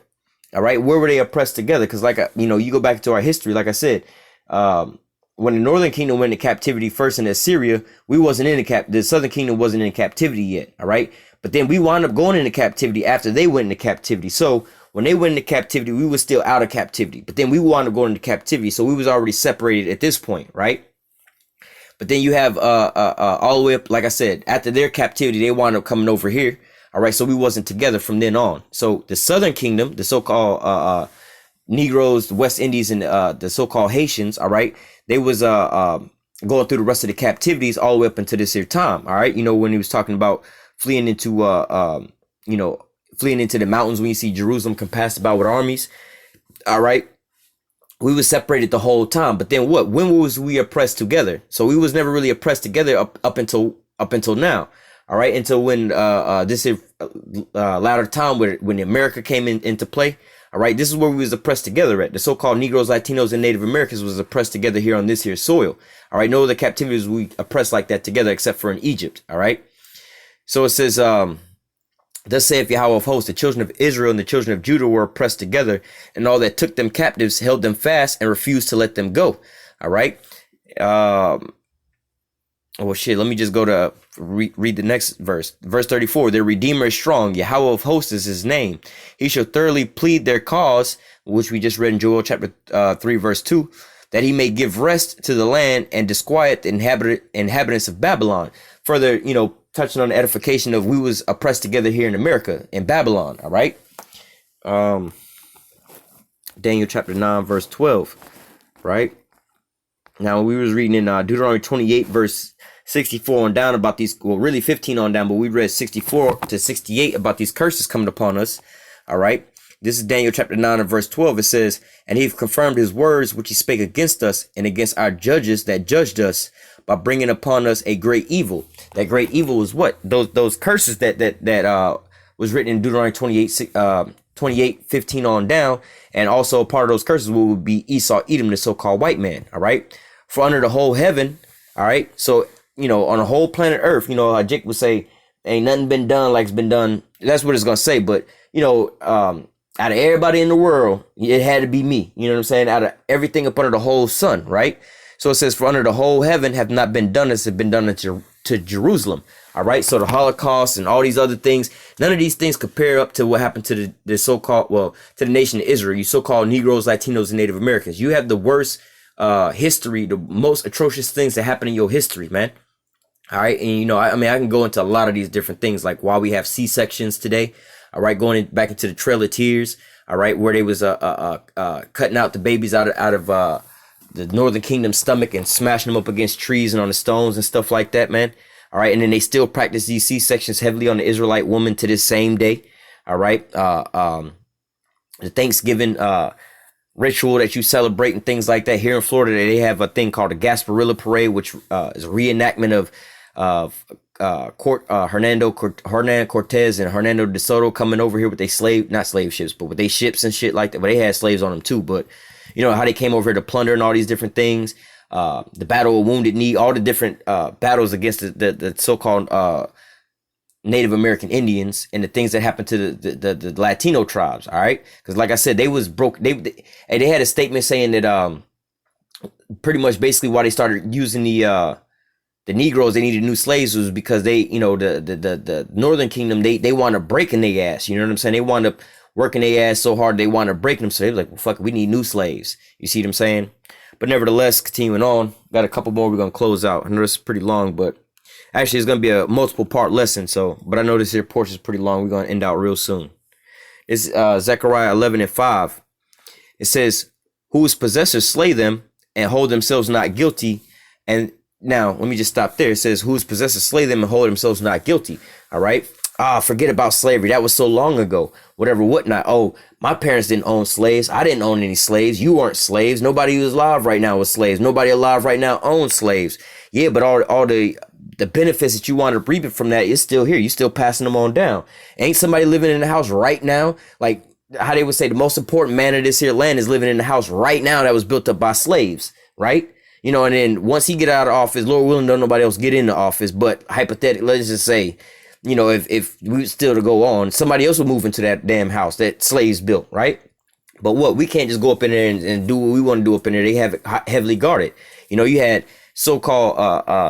All right, where were they oppressed together? Because, like, you know, you go back to our history, like I said, when the northern kingdom went into captivity first in Assyria, we wasn't in the southern kingdom wasn't in captivity yet. All right, but then we wound up going into captivity after they went into captivity. So when they went into captivity, we were still out of captivity, but then we wound up going into captivity. So we was already separated at this point, right? But then you have all the way up, like I said, after their captivity, they wound up coming over here. All right, so we wasn't together from then on. So the southern kingdom, the so-called Negroes, the West Indies, and the so-called Haitians, all right, they was going through the rest of the captivities all the way up until this here time. All right, you know, when he was talking about fleeing into you know, fleeing into the mountains when you see Jerusalem compassed about with armies. All right, we was separated the whole time. But then what? When was we oppressed together? So we was never really oppressed together up until now. All right, until when this latter time when America came into play. All right, this is where we was oppressed together at. The so-called Negroes, Latinos, and Native Americans was oppressed together here on this here soil. All right, no other captivities we oppressed like that together except for in Egypt. All right, so it says, thus saith Yahweh of hosts, the children of Israel and the children of Judah were oppressed together, and all that took them captives held them fast and refused to let them go. All right. Well, shit, let me just go to read the next verse. Verse 34, their Redeemer is strong. Yahweh of hosts is his name. He shall thoroughly plead their cause, which we just read in Joel chapter 3, verse 2, that he may give rest to the land and disquiet the inhabitants of Babylon. Further, touching on the edification of we was oppressed together here in America, in Babylon, all right? Daniel chapter 9, verse 12, right? Now, we was reading in Deuteronomy 28, verse 64 on down about these, well, really 15 on down, but we read 64 to 68 about these curses coming upon us, all right? This is Daniel chapter 9 and verse 12. It says, and he confirmed his words which he spake against us and against our judges that judged us by bringing upon us a great evil. That great evil was what? Those curses that was written in Deuteronomy 28, 15 on down. And also part of those curses would be Esau Edom, the so-called white man. All right. For under the whole heaven. All right. So, on the whole planet Earth, how Jake would say, ain't nothing been done like it's been done. That's what it's going to say. But, out of everybody in the world, it had to be me. You know what I'm saying? Out of everything up under the whole sun. Right. So it says, for under the whole heaven have not been done as have been done to Jerusalem. All right. So the Holocaust and all these other things, none of these things compare up to what happened to the so-called, to the nation of Israel, you so-called Negroes, Latinos, and Native Americans. You have the worst history, the most atrocious things that happen in your history, man. All right. And, I can go into a lot of these different things, like why we have C-sections today. All right. Going back into the Trail of Tears. All right. Where they was cutting out the babies out of the Northern Kingdom's stomach and smashing them up against trees and on the stones and stuff like that, man. All right. And then they still practice these C-sections heavily on the Israelite woman to this same day. All right. The Thanksgiving ritual that you celebrate and things like that. Here in Florida, they have a thing called the Gasparilla Parade, which is a reenactment of Hernan Cortez and Hernando de Soto coming over here with their not slave ships, but with their ships and shit like that. But they had slaves on them too. But how they came over here to plunder and all these different things. The Battle of Wounded Knee, all the different battles against the so-called Native American Indians and the things that happened to the Latino tribes. All right. Because like I said, they was broke. They had a statement saying that pretty much basically why they started using the Negroes, they needed new slaves, was because they, the Northern Kingdom, they wound up breaking their ass. You know what I'm saying? They wound up working their ass so hard, they wound up breaking them. So they were like, well, fuck, we need new slaves. You see what I'm saying? But nevertheless, continuing on, got a couple more we're going to close out. I know this is pretty long, but actually it's going to be a multiple part lesson. But I know this here portion is pretty long. We're going to end out real soon. It's Zechariah 11 and 5. It says, whose possessors slay them and hold themselves not guilty. And now, let me just stop there. It says, whose possessors slay them and hold themselves not guilty. All right. Forget about slavery. That was so long ago. Whatever, whatnot. Oh, my parents didn't own slaves. I didn't own any slaves. You weren't slaves. Nobody who's alive right now was slaves. Nobody alive right now owns slaves. Yeah, but all the benefits that you want to reap from that is still here. You still passing them on down. Ain't somebody living in the house right now? Like how they would say the most important man of this here land is living in the house right now that was built up by slaves, right? And then once he get out of office, Lord willing, don't nobody else get in the office. But hypothetically, let's just say, if we were still to go on, somebody else will move into that damn house that slaves built, right? But we can't just go up in there and do what we want to do up in there. They have it heavily guarded. You had so-called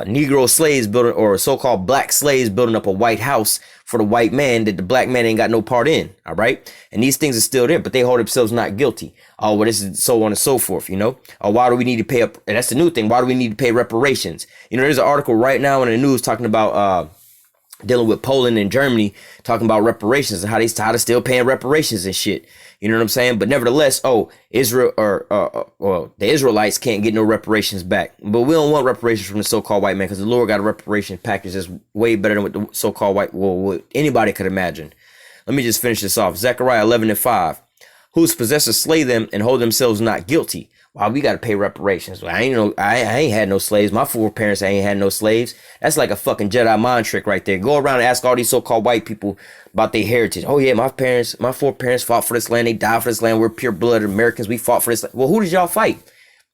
Negro slaves building, or so-called black slaves building up a white house for the white man that the black man ain't got no part in. All right. And these things are still there, but they hold themselves not guilty. Oh, well, this is so on and so forth, why do we need to pay up? And that's the new thing. Why do we need to pay reparations? There's an article right now in the news talking about dealing with Poland and Germany, talking about reparations and how they're still paying reparations and shit. You know what I'm saying? But nevertheless, Israel or the Israelites can't get no reparations back. But we don't want reparations from the so-called white man, because the Lord got a reparation package that's way better than what the so-called what anybody could imagine. Let me just finish this off. Zechariah 11 and 5. Whose possessors slay them and hold themselves not guilty. Why we got to pay reparations? Well, I ain't had no slaves. My foreparents ain't had no slaves. That's like a fucking Jedi mind trick right there. Go around and ask all these so-called white people about their heritage. Oh yeah, my foreparents fought for this land. They died for this land. We're pure-blooded Americans. We fought for this land. Well, who did y'all fight?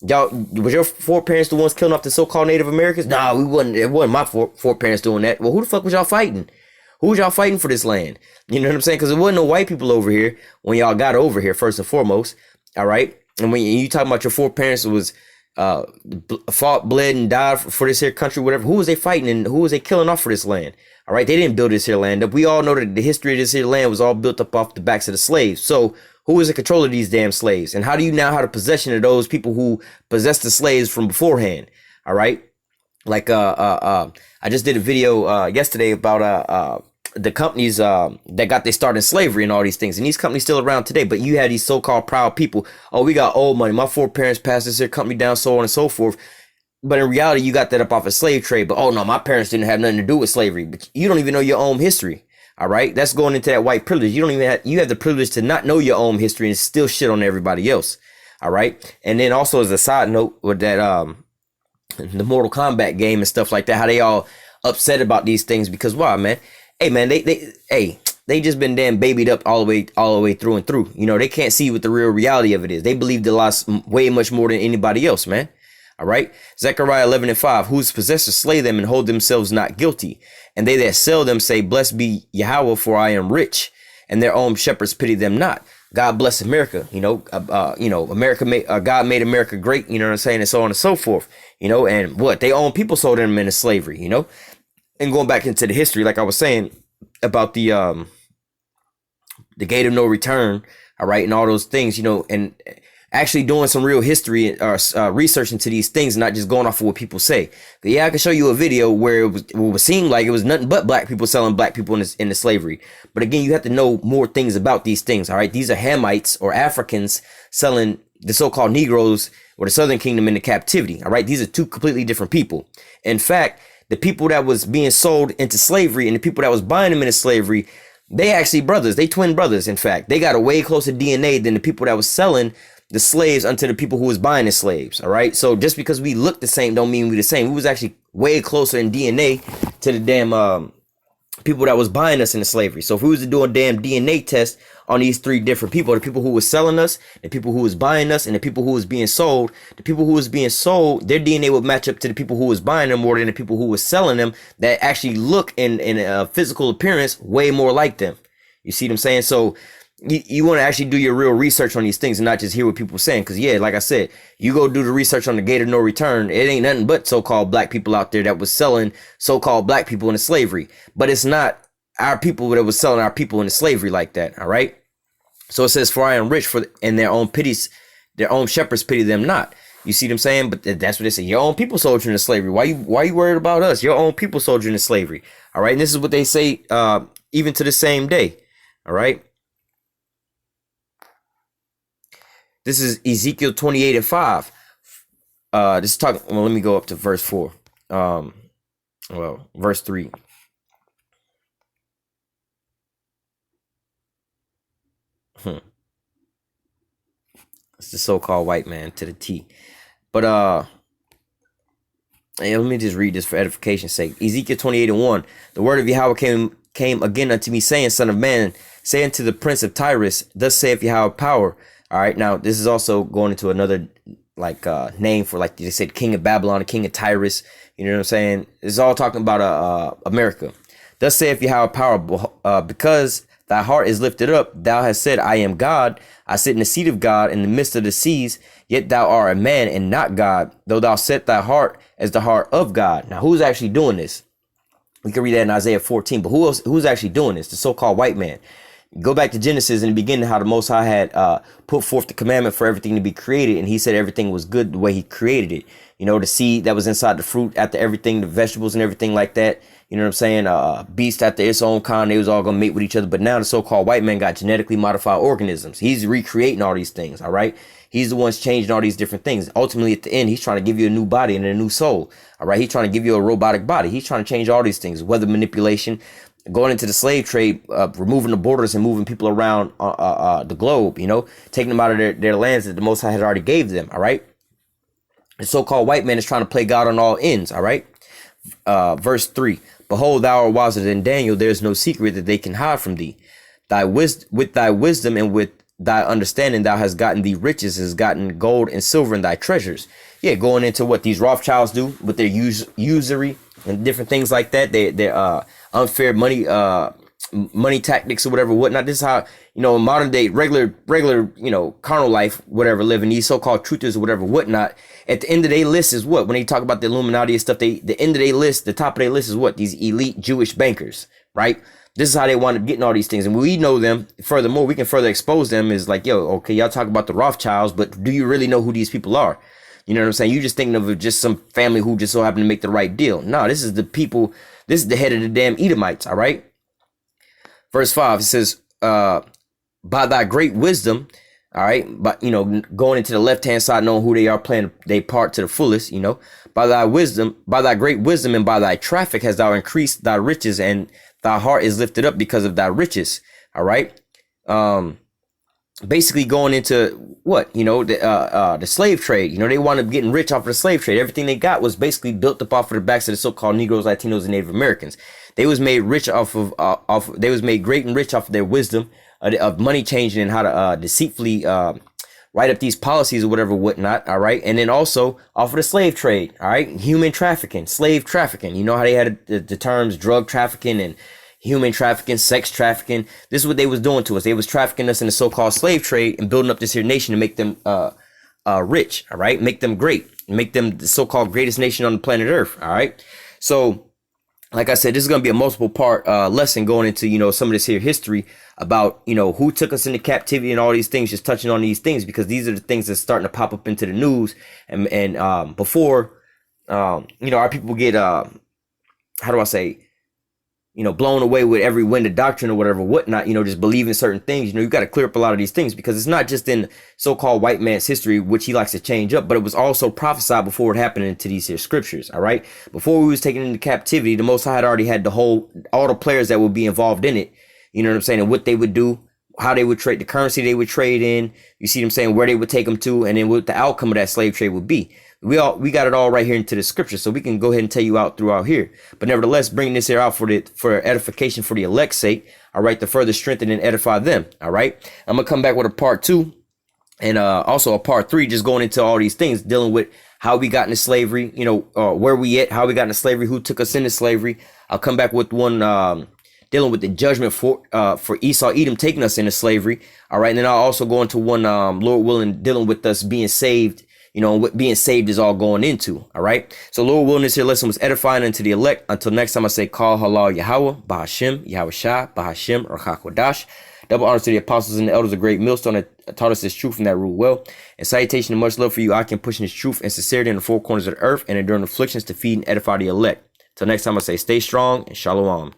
Y'all, was your foreparents the ones killing off the so-called Native Americans? Nah, we wasn't. It wasn't my foreparents doing that. Well, who the fuck was y'all fighting? Who was y'all fighting for this land? You know what I'm saying? Because there wasn't no white people over here when y'all got over here, first and foremost. All right. And when you talking about your foreparents was fought, bled, and died for this here country, whatever, who was they fighting and who was they killing off for this land? All right. They didn't build this here land up. We all know that the history of this here land was all built up off the backs of the slaves. So who is in control of these damn slaves? And how do you now have the possession of those people who possessed the slaves from beforehand? All right. Like I just did a video yesterday about the companies that got their start in slavery and all these things, and these companies still around today. But you had these so-called proud people. Oh, we got old money. My foreparents passed this here company down, so on and so forth. But in reality, you got that up off of slave trade. But oh no, my parents didn't have nothing to do with slavery. But you don't even know your own history. All right, that's going into that white privilege. You don't even have, you have the privilege to not know your own history and still shit on everybody else. All right, and then also as a side note with that the Mortal Kombat game and stuff like that, how they all upset about these things because why, man? Hey man, they just been damn babied up all the way through and through. You know, they can't see what the real reality of it is. They believe the loss way much more than anybody else, man. All right. Zechariah 11:5, whose possessors slay them and hold themselves not guilty. And they that sell them say, blessed be Yahweh, for I am rich. And their own shepherds pity them not. God bless America. America made God made America great. You know what I'm saying? And so on and so forth. You know, and what they own people sold them into slavery. You know. And going back into the history, like I was saying about the gate of no return, all right, and all those things, you know, and actually doing some real history or research into these things, not just going off of what people say. But yeah, I can show you a video where it would seem like it was nothing but black people selling black people into slavery. But again, you have to know more things about these things, all right? These are Hamites or Africans selling the so-called Negroes or the Southern Kingdom into captivity, all right? These are two completely different people. In fact, the people that was being sold into slavery and the people that was buying them into slavery, they actually brothers. They twin brothers. In fact, they got a way closer DNA than the people that was selling the slaves unto the people who was buying the slaves. All right. So just because we look the same don't mean we the same. We was actually way closer in DNA to the damn people that was buying us into slavery. So if we was to do a damn DNA test on these three different people, the people who was selling us, the people who was buying us, and the people who was being sold, the people who was being sold, their DNA would match up to the people who was buying them more than the people who was selling them that actually look in a physical appearance way more like them. You see what I'm saying? So you want to actually do your real research on these things and not just hear what people are saying. Because yeah, like I said, you go do the research on the gate of no return. It ain't nothing but so-called black people out there that was selling so-called black people into slavery. But it's not our people that was selling our people into slavery like that. All right. So it says, for I am rich, and their own shepherds pity them not. You see what I'm saying? But that's what they say. Your own people sold you into slavery. Why you worried about us? Your own people sold you into slavery. All right. And this is what they say even to the same day. All right. This is Ezekiel 28:5. This is talking. Well, let me go up to verse 4. Verse 3. It's the so-called white man to the T. But let me just read this for edification's sake. Ezekiel 28:1. The word of Yahweh came again unto me, saying, Son of man, say unto the prince of Tyrus, thus saith Yahweh power. All right, now this is also going into another name for, like they said, king of Babylon, the king of Tyrus. You know what I'm saying? It's all talking about America. Thus saith Yahweh power, because thy heart is lifted up, thou hast said, I am God. I sit in the seat of God in the midst of the seas. Yet thou art a man and not God, though thou set thy heart as the heart of God. Now, who's actually doing this? We can read that in Isaiah 14. But who's actually doing this? The so-called white man. Go back to Genesis in the beginning, how the Most High had put forth the commandment for everything to be created. And he said everything was good the way he created it. You know, the seed that was inside the fruit, after everything, the vegetables and everything like that. You know what I'm saying? Beast after its own kind, they was all going to mate with each other. But now the so-called white man got genetically modified organisms. He's recreating all these things. All right. He's the one's changing all these different things. Ultimately, at the end, he's trying to give you a new body and a new soul. All right. He's trying to give you a robotic body. He's trying to change all these things, weather manipulation, going into the slave trade, removing the borders and moving people around the globe, you know, taking them out of their lands that the Most High had already gave them. All right. The so-called white man is trying to play God on all ends. All right. Verse 3. Behold, thou art wiser than Daniel. There is no secret that they can hide from thee. With thy wisdom and with thy understanding, thou hast gotten thee riches, has gotten gold and silver in thy treasures. Yeah, going into what these Rothschilds do with their usury and different things like that. Their unfair money tactics or whatever, whatnot. This is how, in modern day, regular, carnal life, whatever, living, these so-called truthers or whatever, whatnot. At the end of their list is what? When they talk about the Illuminati and stuff, the end of their list, the top of their list is what? These elite Jewish bankers, right? This is how they wind up getting all these things. And we know them. Furthermore, we can further expose them is like, yo, okay, y'all talk about the Rothschilds, but do you really know who these people are? You know what I'm saying? You just thinking of just some family who just so happened to make the right deal. No, this is the people. This is the head of the damn Edomites. All right. Verse 5, it says, by thy great wisdom, all right, but going into the left-hand side, knowing who they are, playing their part to the fullest, by thy wisdom, by thy great wisdom and by thy traffic hast thou increased thy riches, and thy heart is lifted up because of thy riches. All right. Basically going into what, the slave trade. They wound up getting rich off of the slave trade. Everything they got was basically built up off of the backs of the so-called Negroes, Latinos, and Native Americans. They was made rich they was made great and rich off of their wisdom of money changing and how to deceitfully write up these policies or whatever, whatnot. All right. And then also off of the slave trade. All right. Human trafficking, slave trafficking. You know how they had the terms drug trafficking and human trafficking, sex trafficking. This is what they was doing to us. They was trafficking us in the so-called slave trade and building up this here nation to make them rich. All right. Make them great. Make them the so-called greatest nation on the planet Earth. All right. So, like I said, this is going to be a multiple part lesson going into, some of this here history about, who took us into captivity and all these things, just touching on these things, because these are the things that's starting to pop up into the news. And before, our people get, how do I say, blown away with every wind of doctrine or whatever, whatnot, just believing certain things. You got to clear up a lot of these things, because it's not just in so-called white man's history, which he likes to change up, but it was also prophesied before it happened into these here scriptures. All right. Before we was taken into captivity, the Most High had already had all the players that would be involved in it. You know what I'm saying? And what they would do, how they would trade, the currency they would trade in, you see what I'm saying, where they would take them to, and then what the outcome of that slave trade would be. We got it all right here into the scripture, so we can go ahead and tell you out throughout here. But nevertheless, bringing this here out for edification for the elect's sake, all right, to further strengthen and edify them. All right, I'm gonna come back with a part 2 and also a part 3, just going into all these things, dealing with how we got into slavery, where we at, how we got into slavery, who took us into slavery. I'll come back with one dealing with the judgment for Esau Edom taking us into slavery. All right, and then I'll also go into one, Lord willing, dealing with us being saved. What being saved is all going into. All right. So Lord willing, this here lesson was edifying unto the elect. Until next time, I say, call halal Yahweh, Bahashim, Yahweh Shah, Bahashim, or Hakwadash. Double honors to the apostles and the elders of great millstone that taught us this truth and that rule well. And salutation and much love for you. I can push in this truth and sincerity in the four corners of the earth and enduring afflictions to feed and edify the elect. Till next time, I say, stay strong and shalom.